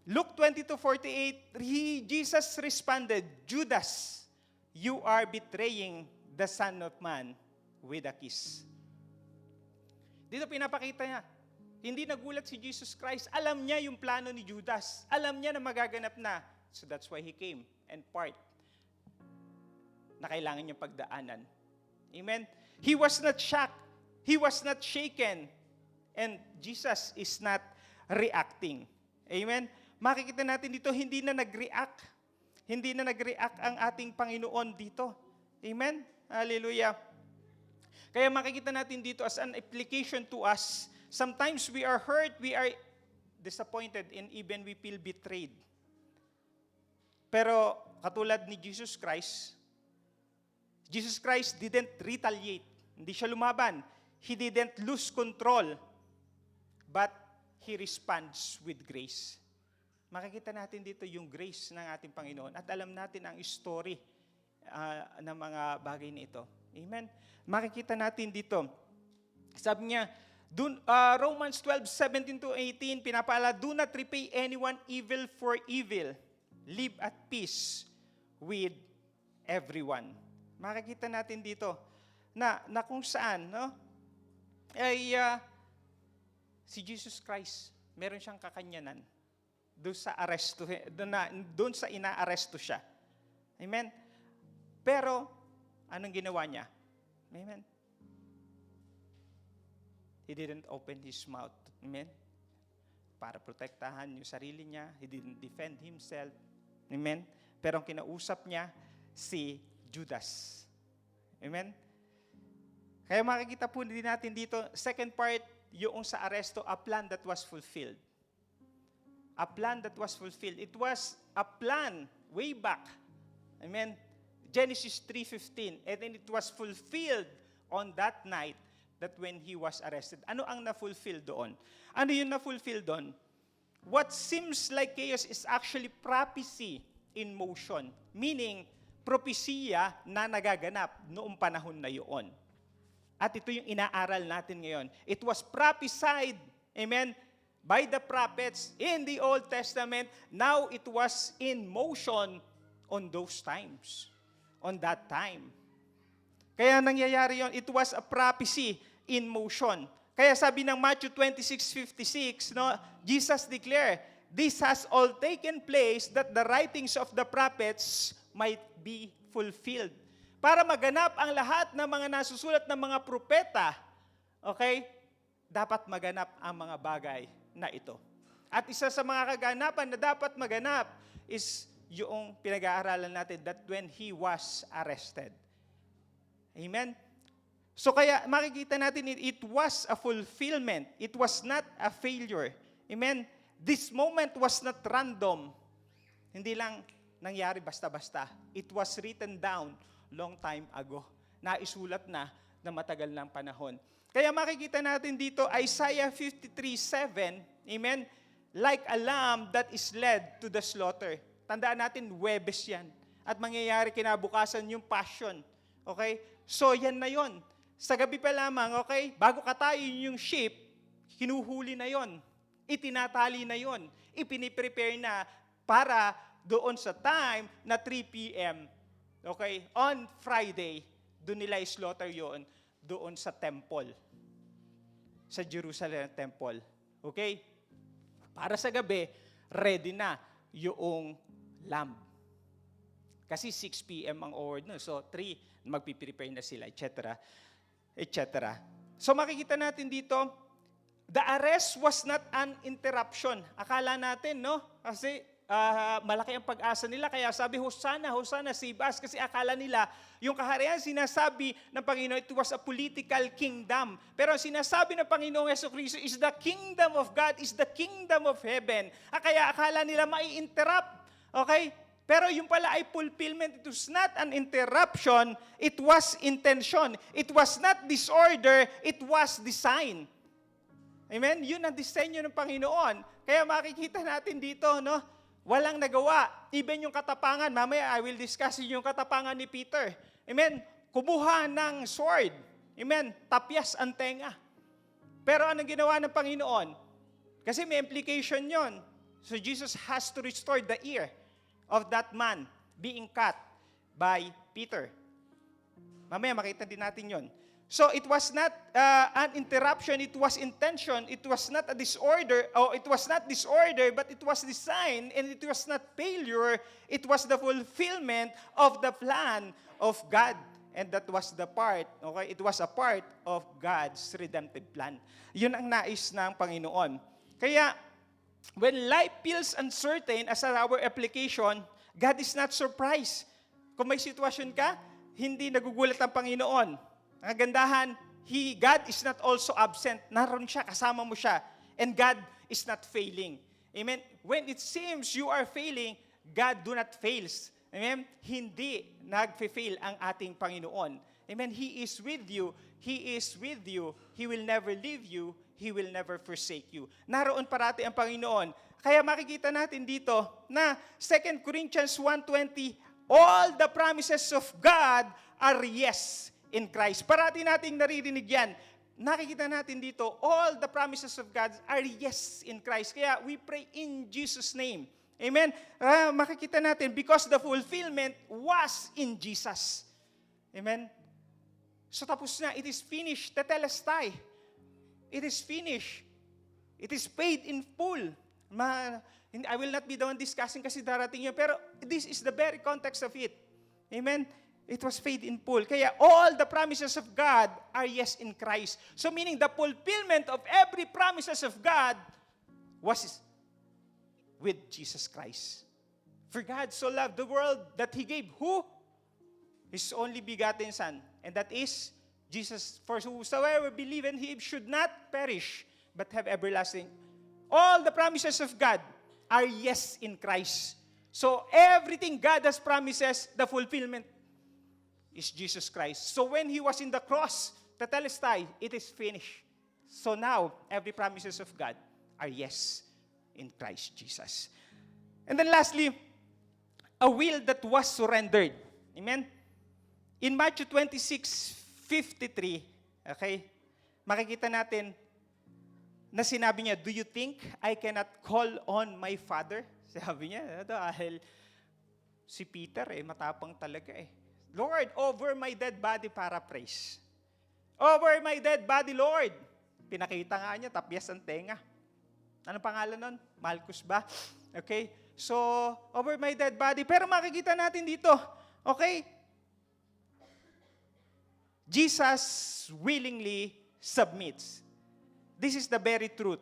Luke 20:48, Jesus responded, Judas, you are betraying the Son of Man with a kiss. Dito pinapakita niya, hindi nagulat si Jesus Christ. Alam niya yung plano ni Judas. Alam niya na magaganap na. So that's why he came and part na kailangan niyang pagdaanan. Amen? He was not shocked. He was not shaken. And Jesus is not reacting. Amen? Makikita natin dito, hindi na nag-react. Hindi na nag-react ang ating Panginoon dito. Amen? Hallelujah. Kaya makikita natin dito as an application to us, sometimes we are hurt, we are disappointed, and even we feel betrayed. Pero katulad ni Jesus Christ didn't retaliate. Hindi siya lumaban. He didn't lose control. But He responds with grace. Makikita natin dito yung grace ng ating Panginoon at alam natin ang story ng mga bagay na ito. Amen? Makikita natin dito. Sabi niya, Romans 12:17 to 18, pinapaalala, do not repay anyone evil for evil. Live at peace with everyone. Makikita natin dito na kung saan, no? Ay si Jesus Christ, meron siyang kakanyanan doon sa aresto, doon sa inaaresto siya. Amen? Pero, anong ginawa niya? Amen? He didn't open his mouth. Amen? Para protektahan yung sarili niya. He didn't defend himself. Amen? Pero ang kinausap niya, si Judas. Amen? Kaya makikita po din natin dito, second part, yung sa aresto, a plan that was fulfilled. A plan that was fulfilled. It was a plan way back. Amen? Genesis 3:15. And then it was fulfilled on that night that when he was arrested. Ano ang na-fulfill doon? Ano yung na-fulfill doon? What seems like chaos is actually prophecy in motion. Meaning, propesiya na nagaganap noong panahon na yun. At ito yung inaaral natin ngayon. It was prophesied, amen, by the prophets in the Old Testament. Now it was in motion on those times. On that time. Kaya nangyayari yon. It was a prophecy in motion. Kaya sabi ng Matthew 26:56, no, Jesus declared, this has all taken place that the writings of the prophets might be fulfilled. Para maganap ang lahat ng mga nasusulat ng mga propeta, okay, dapat maganap ang mga bagay na ito. At isa sa mga kaganapan na dapat maganap is yung pinag-aaralan natin that when he was arrested. Amen? So kaya makikita natin it was a fulfillment. It was not a failure. Amen? This moment was not random. Hindi lang nangyari basta-basta. It was written down long time ago. Naisulat na matagal ng panahon. Kaya makikita natin dito, Isaiah 53:7, amen? Like a lamb that is led to the slaughter. Tandaan natin, Huwebes yan. At mangyayari kinabukasan yung passion. Okay? So, yan na yon. Sa gabi pa lamang, okay? Bago katayin yung sheep, hinuhuli na yon. Itinatali na yon. Ipiniprepare na para doon sa time na 3 p.m. Okay? On Friday, doon nila i-slaughter yon doon sa temple. Sa Jerusalem temple. Okay? Para sa gabi, ready na yung lamb. Kasi 6 p.m. ang order, no? So 3, magpiprepare na sila, etc. etc. So makikita natin dito, the arrest was not an interruption. Akala natin, no? Kasi malaki ang pag-asa nila. Kaya sabi, Hosanna, Hosanna, save us. Kasi akala nila, yung kaharian sinasabi ng Panginoon, it was a political kingdom. Pero ang sinasabi ng Panginoong Jesucristo is the kingdom of God, is the kingdom of heaven. Kaya akala nila mai-interrupt. Okay? Pero yung pala ay fulfillment. It was not an interruption, it was intention. It was not disorder, it was design. Amen? Yun ang disenyo ng Panginoon. Kaya makikita natin dito, no? Walang nagawa. Even yung katapangan, mamaya I will discuss yung katapangan ni Peter. Amen? Kumuha ng sword. Amen? Tapyas ang tenga. Pero anong ginawa ng Panginoon? Kasi may implication yon. So Jesus has to restore the ear of that man being cut by Peter. Mamaya makita din natin yon. So it was not an interruption, it was intention, it was not a disorder, it was not disorder, but it was design, and it was not failure, it was the fulfillment of the plan of God. And that was the part, okay? It was a part of God's redemptive plan. Yun ang nais ng Panginoon. Kaya, when life feels uncertain as our application, God is not surprised. Kung may sitwasyon ka, hindi nagugulat ang Panginoon. Ang kagandahan, God is not also absent. Naroon siya, kasama mo siya. And God is not failing. Amen? When it seems you are failing, God do not fails. Amen? Hindi nagfe-fail ang ating Panginoon. Amen? He is with you. He is with you. He will never leave you. He will never forsake you. Naroon parati ang Panginoon. Kaya makikita natin dito na 2 Corinthians 1:20, all the promises of God are yes in Christ. Parati nating naririnig yan. Nakikita natin dito, all the promises of God are yes in Christ. Kaya we pray in Jesus' name. Amen? Makikita natin, because the fulfillment was in Jesus. Amen? So tapos na, it is finished. Tetelestai. It is finished. It is paid in full. I will not be the one discussing kasi darating yun. Pero this is the very context of it. Amen? It was paid in full. Kaya all the promises of God are yes in Christ. So meaning the fulfillment of every promises of God was with Jesus Christ. For God so loved the world that He gave who? His only begotten Son. And that is Jesus. For whosoever believe in Him should not perish, but have everlasting. All the promises of God are yes in Christ. So everything God has promises, the fulfillment is Jesus Christ. So when He was in the cross, tetelestai, it is finished. So now, every promises of God are yes in Christ Jesus. And then lastly, a will that was surrendered. Amen? In Matthew 26:53, okay, makikita natin na sinabi niya, do you think I cannot call on my Father? Sabi niya, dahil si Peter matapang talaga Lord, over my dead body, paraphrase. Over my dead body, Lord. Pinakita nga niya, tapyas ang tenga. Anong pangalan nun? Malchus ba? Okay? So, over my dead body. Pero makikita natin dito, okay? Jesus willingly submits. This is the very truth.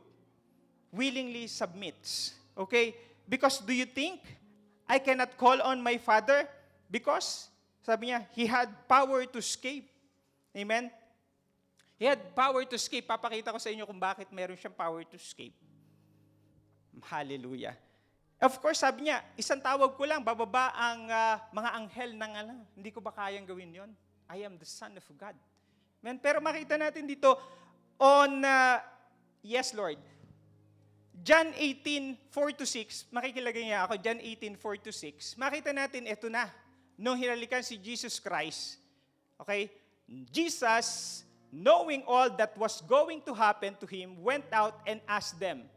Willingly submits. Okay? Because do you think I cannot call on my Father? Because sabi niya, He had power to escape. Amen? He had power to escape. Papakita ko sa inyo kung bakit meron siyang power to escape. Hallelujah. Of course, sabi niya, isang tawag ko lang, bababa ang mga anghel ng hindi ko ba kayang gawin yon? I am the Son of God. Amen? Pero makita natin dito, on, yes Lord, John 18:4-6, makikilagay niya ako, John 18:4-6, makita natin, ito na, nung hinalikan si Jesus Christ, okay, Jesus, knowing all that was going to happen to him, went out and asked them,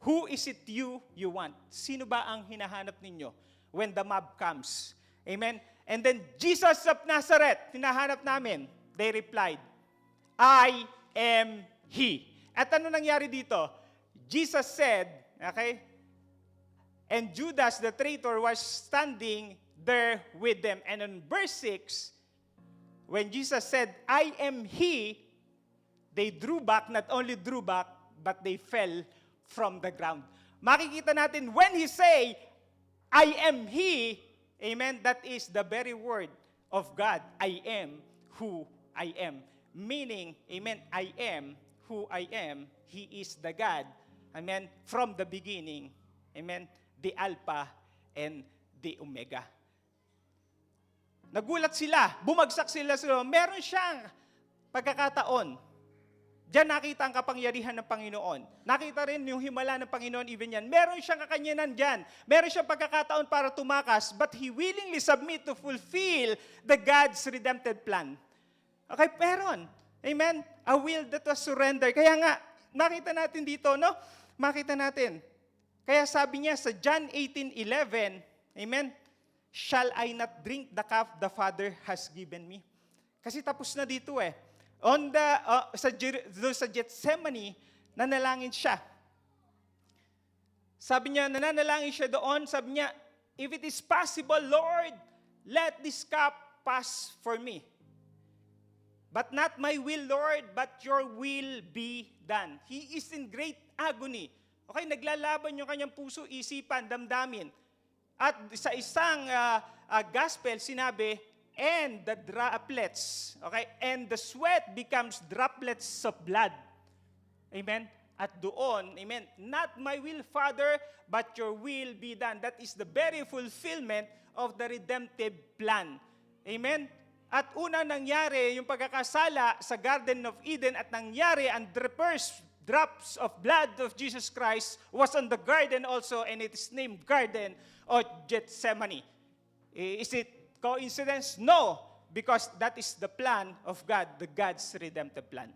"Who is it you want?" Sino ba ang hinahanap ninyo when the mob comes? Amen? And then, Jesus of Nazareth, hinahanap namin. They replied, "I am He." At ano nangyari dito? Jesus said, okay, and Judas the traitor was standing there with them. And on verse 6, when Jesus said, "I am He," they drew back, not only drew back, but they fell from the ground. Makikita natin, when He say, "I am He," amen, that is the very word of God. I am who I am. Meaning, amen, I am who I am. He is the God, amen, from the beginning, amen, the Alpha and the Omega. Nagulat sila, bumagsak sila, meron siyang pagkakataon. Diyan nakita ang kapangyarihan ng Panginoon. Nakita rin yung himala ng Panginoon, even yan. Meron siyang kakanyanan dyan. Meron siyang pagkakataon para tumakas, but He willingly submit to fulfill the God's redemptive plan. Okay, meron. Amen? A will that was surrendered. Kaya nga, makita natin dito, no? Makita natin. Kaya sabi niya sa John 18:11, amen, "Shall I not drink the cup the Father has given me?" Kasi tapos na dito eh. Sa Gethsemane, nanalangin siya. Sabi niya, nananalangin siya doon, sabi niya, "If it is possible, Lord, let this cup pass for me. But not my will, Lord, but your will be done." He is in great agony. Okay, naglalaban yung kanyang puso, isipan, damdamin. At sa isang gospel, sinabi, and the droplets, okay, and the sweat becomes droplets of blood. Amen? At doon, amen, "Not my will, Father, but your will be done." That is the very fulfillment of the redemptive plan. Amen? At una nangyari yung pagkakasala sa Garden of Eden at nangyari ang first drops of blood of Jesus Christ was on the garden also, and it is named Garden of Gethsemane. Is it coincidence? No, because that is the plan of God, the God's redemptive plan.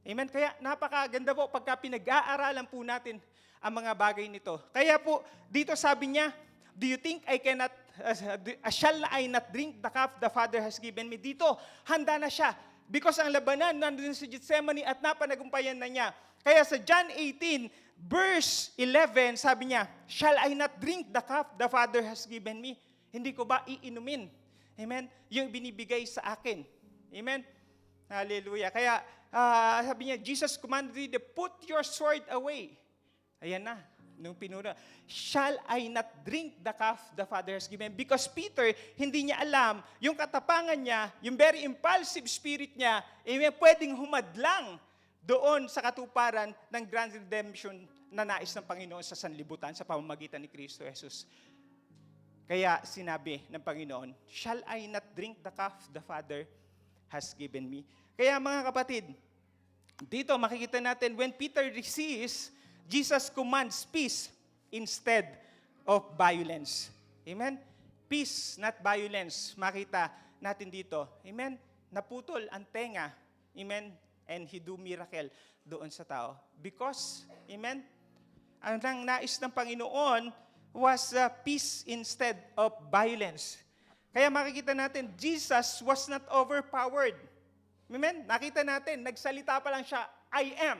Amen? Kaya napakaganda po pagka pinag-aaralan po natin ang mga bagay nito. Kaya po, dito sabi niya, "Do you think I cannot, shall I not drink the cup the Father has given me?" Dito, handa na siya. Because ang labanan nandun sa Gethsemane at napanagumpayan na niya. Kaya sa John 18, verse 11, sabi niya, "Shall I not drink the cup the Father has given me?" Hindi ko ba iinumin? Amen? Yung binibigay sa akin. Amen? Hallelujah. Kaya sabi niya, Jesus commanded you to put your sword away. Ayan na. Nung pinuna, "Shall I not drink the cup the Father has given?" Because Peter, hindi niya alam, yung katapangan niya, yung very impulsive spirit niya, pwedeng humadlang doon sa katuparan ng grand redemption na nais ng Panginoon sa sanlibutan sa pamamagitan ni Kristo Jesus. Kaya sinabi ng Panginoon, "Shall I not drink the cup the Father has given me?" Kaya mga kapatid, dito makikita natin, when Peter resists, Jesus commands peace instead of violence. Amen? Peace, not violence. Makita natin dito. Amen? Naputol ang tenga. Amen? And He do miracle doon sa tao. Because, amen? Ang nais ng Panginoon was peace instead of violence. Kaya makikita natin, Jesus was not overpowered. Amen? Nakita natin, nagsalita pa lang siya, "I am."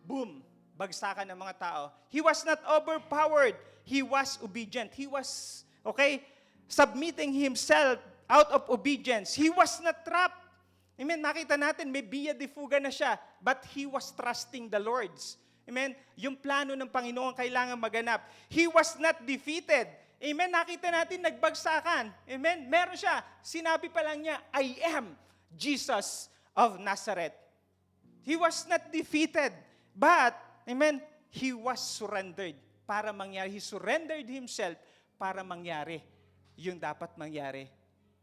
Boom. Bagsakan ng mga tao. He was not overpowered. He was obedient. He was, okay, submitting Himself out of obedience. He was not trapped. Amen? Nakita natin, may via de fuga na siya, but He was trusting the Lord's. Amen? Yung plano ng Panginoon kailangan maganap. He was not defeated. Amen? Nakita natin, nagbagsakan. Amen? Meron siya. Sinabi pa lang niya, "I am Jesus of Nazareth." He was not defeated. But, amen, He was surrendered para mangyari. He surrendered Himself para mangyari yung dapat mangyari.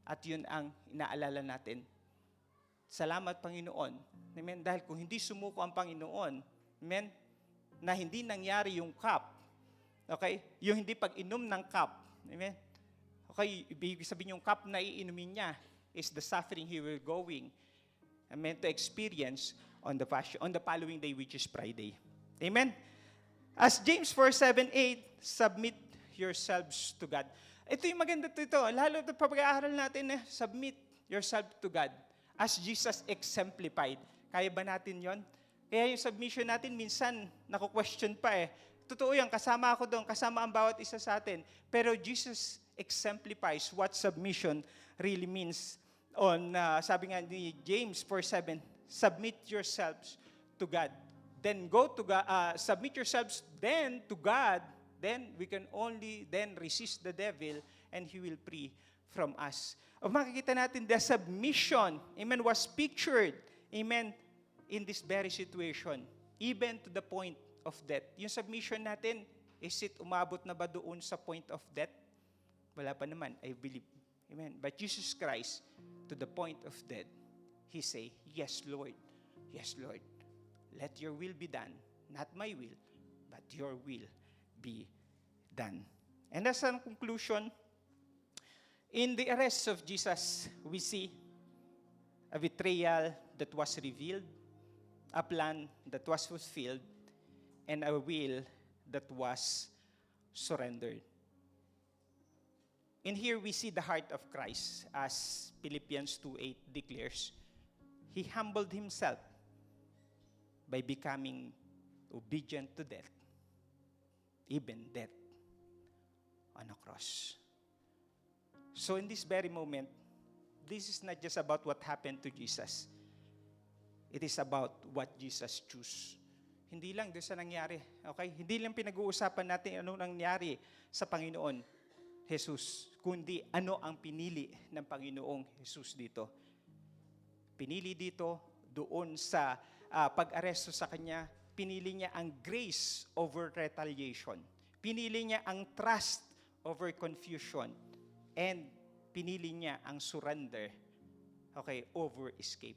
At yun ang inaalala natin. Salamat, Panginoon. Amen? Dahil kung hindi sumuko ang Panginoon, amen, na hindi nangyari yung cup, okay, yung hindi pag-inom ng cup, amen, okay, ibig sabihin yung cup na iinumin niya is the suffering he will going, amen, to experience on the following day, which is Friday. Amen? As James 4:7-8, submit yourselves to God. Ito yung maganda ito. Lalo ito pag-aaral natin, submit yourself to God. As Jesus exemplified. Kaya ba natin yon? Kaya yung submission natin, minsan, naku-question pa Totoo yan, kasama ako doon, kasama ang bawat isa sa atin. Pero Jesus exemplifies what submission really means. Sabi nga ni James 4:7, submit yourselves to God. Then go to God, submit yourselves then to God, then we can only then resist the devil and he will flee from us. Makikita natin the submission, amen, was pictured, amen, in this very situation, even to the point of death. Yung submission natin, is it umabot na ba doon sa point of death? Wala pa naman, I believe. Amen. But Jesus Christ, to the point of death, He say, yes, Lord. Yes, Lord. Let your will be done. Not my will, but your will be done. And as a conclusion, in the arrest of Jesus, we see a betrayal that was revealed, a plan that was fulfilled, and a will that was surrendered. In here, we see the heart of Christ, as Philippians 2:8 declares. He humbled himself by becoming obedient to death, even death on a cross. So in this very moment, this is not just about what happened to Jesus. It is about what Jesus chose. Hindi lang doon sa nangyari. Okay? Hindi lang pinag-uusapan natin ano nangyari sa Panginoon Jesus, kundi ano ang pinili ng Panginoong Jesus dito. Pinili dito doon sa pag-aresto sa Kanya, pinili niya ang grace over retaliation. Pinili niya ang trust over confusion. And pinili niya ang surrender, okay, over escape.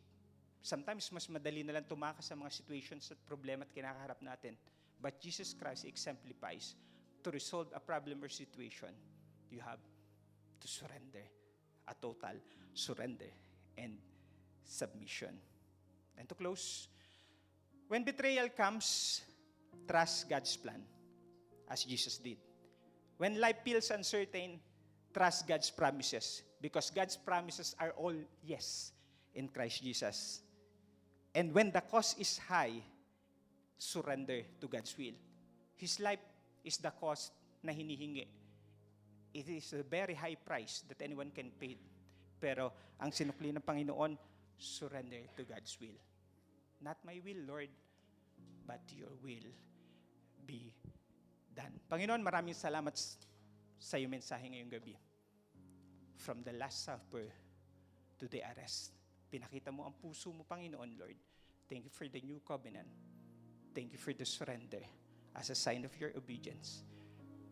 Sometimes mas madali na lang tumakas sa mga situations at problema at kinakaharap natin. But Jesus Christ exemplifies to resolve a problem or situation, you have to surrender, a total surrender and submission. And to close, when betrayal comes, trust God's plan, as Jesus did. When life feels uncertain, trust God's promises, because God's promises are all yes in Christ Jesus. And when the cost is high, surrender to God's will. His life is the cost na hinihingi. It is a very high price that anyone can pay. Pero ang sinukli ng Panginoon, surrender to God's will. Not my will, Lord, but your will be done. Panginoon, maraming salamat sa iyong mensahe ngayong gabi. From the Last Supper to the arrest. Pinakita mo ang puso mo, Panginoon, Lord. Thank you for the new covenant. Thank you for the surrender as a sign of your obedience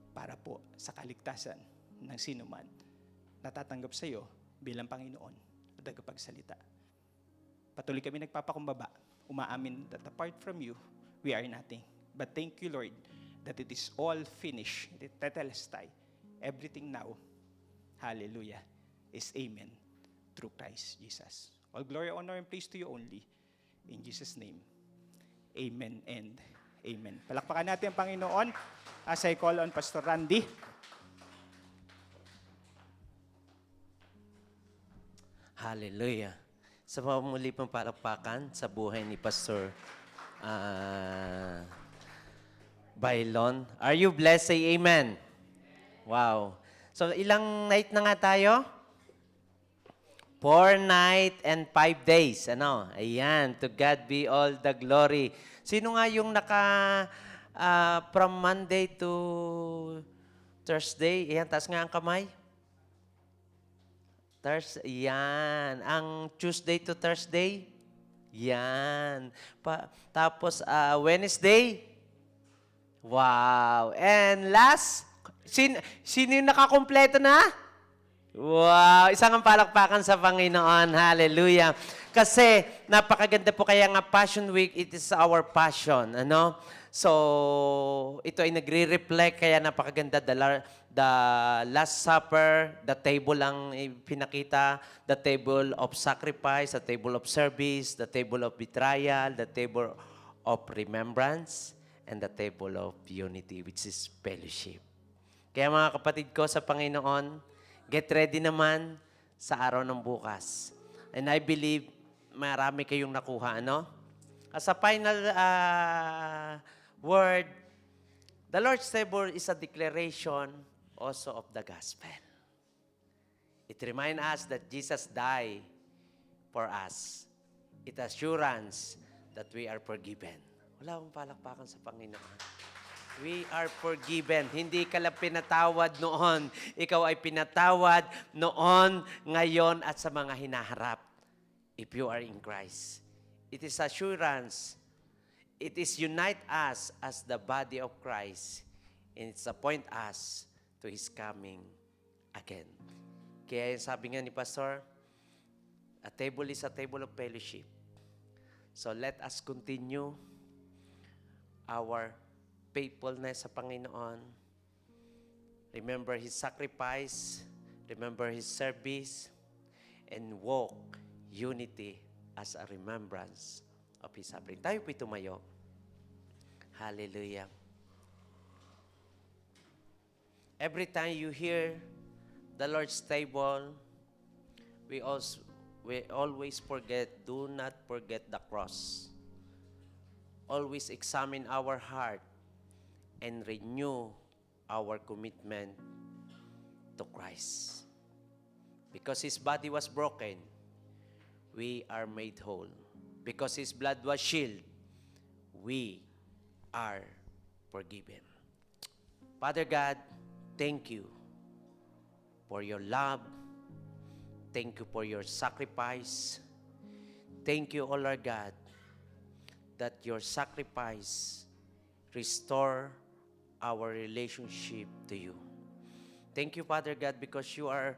para po sa kaligtasan ng sinuman natatanggap sa iyo bilang Panginoon at tagapagsalita. Patuloy kami nagpapakumbaba, umaamin that apart from you, we are nothing. But thank you, Lord, that it is all finished. Tetelestai. Everything now, hallelujah, is amen through Christ Jesus. All glory, honor, and praise to you only. In Jesus' name, amen and amen. Palakpakan natin ang Panginoon as I call on Pastor Randy. Hallelujah. Sa pamuli pang palakpakan sa buhay ni Pastor Bailon. Are you blessed? Say amen. Wow. So ilang night na nga tayo? 4 nights and 5 days. Ano? Ayan. To God be all the glory. Sino nga yung from Monday to Thursday? Ayan, taas nga ang kamay. Yan. Ang Tuesday to Thursday? Yan. Tapos, Wednesday? Wow. And last, sino yung nakakompleto na? Wow! Isang ang palakpakan sa Panginoon. Hallelujah. Kasi napakaganda po kaya nga Passion Week, it is our passion. Ano? So, ito ay nagre-reflect kaya napakaganda. The Last Supper, the table ang pinakita, the table of sacrifice, the table of service, the table of betrayal, the table of remembrance, and the table of unity, which is fellowship. Kaya mga kapatid ko sa Panginoon, get ready naman sa araw ng bukas. And I believe marami kayong nakuha, ano? As a final word, the Lord's table is a declaration also of the gospel. It reminds us that Jesus died for us. It assurance that we are forgiven. Wala akong palakpakan sa Panginoon. We are forgiven. Hindi ka lang pinatawad noon. Ikaw ay pinatawad noon, ngayon, at sa mga hinaharap. If you are in Christ. It is assurance. It is unite us as the body of Christ. And it's appoint us to His coming again. Kaya yung sabi nga ni Pastor, a table is a table of fellowship. So let us continue our faithfulness sa Panginoon. Remember His sacrifice, remember His service, and walk unity as a remembrance of His suffering. Tayo po'y tumayo. Hallelujah. Every time you hear the Lord's table, we always forget, do not forget the cross. Always examine our heart and renew our commitment to Christ. Because His body was broken, we are made whole. Because His blood was shed, we are forgiven. Father God, thank you for your love. Thank you for your sacrifice. Thank you, O Lord God, that your sacrifice restore our relationship to you. Thank you, Father God, because you are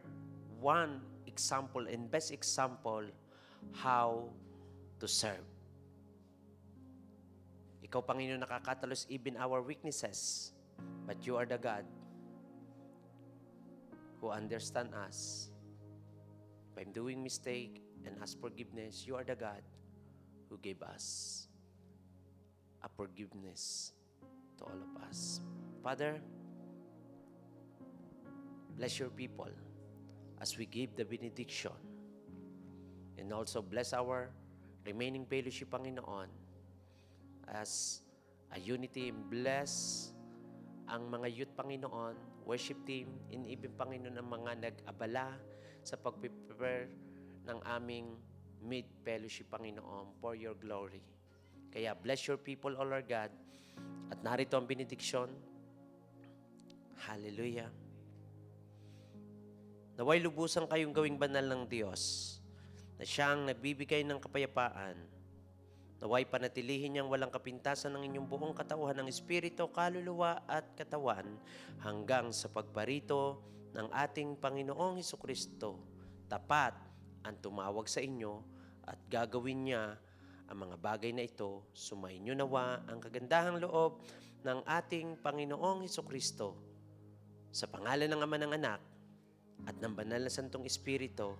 one example and best example how to serve. Ikaw, Panginoon, nakakatalos even our weaknesses, but you are the God who understand us. If I'm doing mistake and ask forgiveness, you are the God who gave us a forgiveness to all of us. Father, bless your people as we give the benediction, and also bless our remaining fellowship, Panginoon, as a unity, and bless ang mga youth, Panginoon, worship team, and even, Panginoon, ang mga nag-abala sa pag-prepare ng aming mid-fellowship, Panginoon, for your glory. Kaya bless your people, O Lord God. At narito ang benediction. Hallelujah. Naway lubusan kayong gawing banal ng Diyos, na siyang nagbibigay ng kapayapaan. Naway panatilihin niyang walang kapintasan ng inyong buong katauhan ng Espiritu, kaluluwa at katawan hanggang sa pagparito ng ating Panginoong Hesukristo. Tapat ang tumawag sa inyo at gagawin niya ang mga bagay na ito. Sumainyo nawa ang kagandahang loob ng ating Panginoong Hesukristo. Sa pangalan ng Ama, ng Anak, at ng Banal na Santong Espiritu,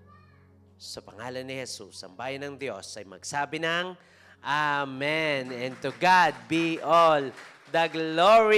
sa pangalan ni Jesus, ang bayan ng Diyos ay magsabi ng Amen. And to God be all the glory.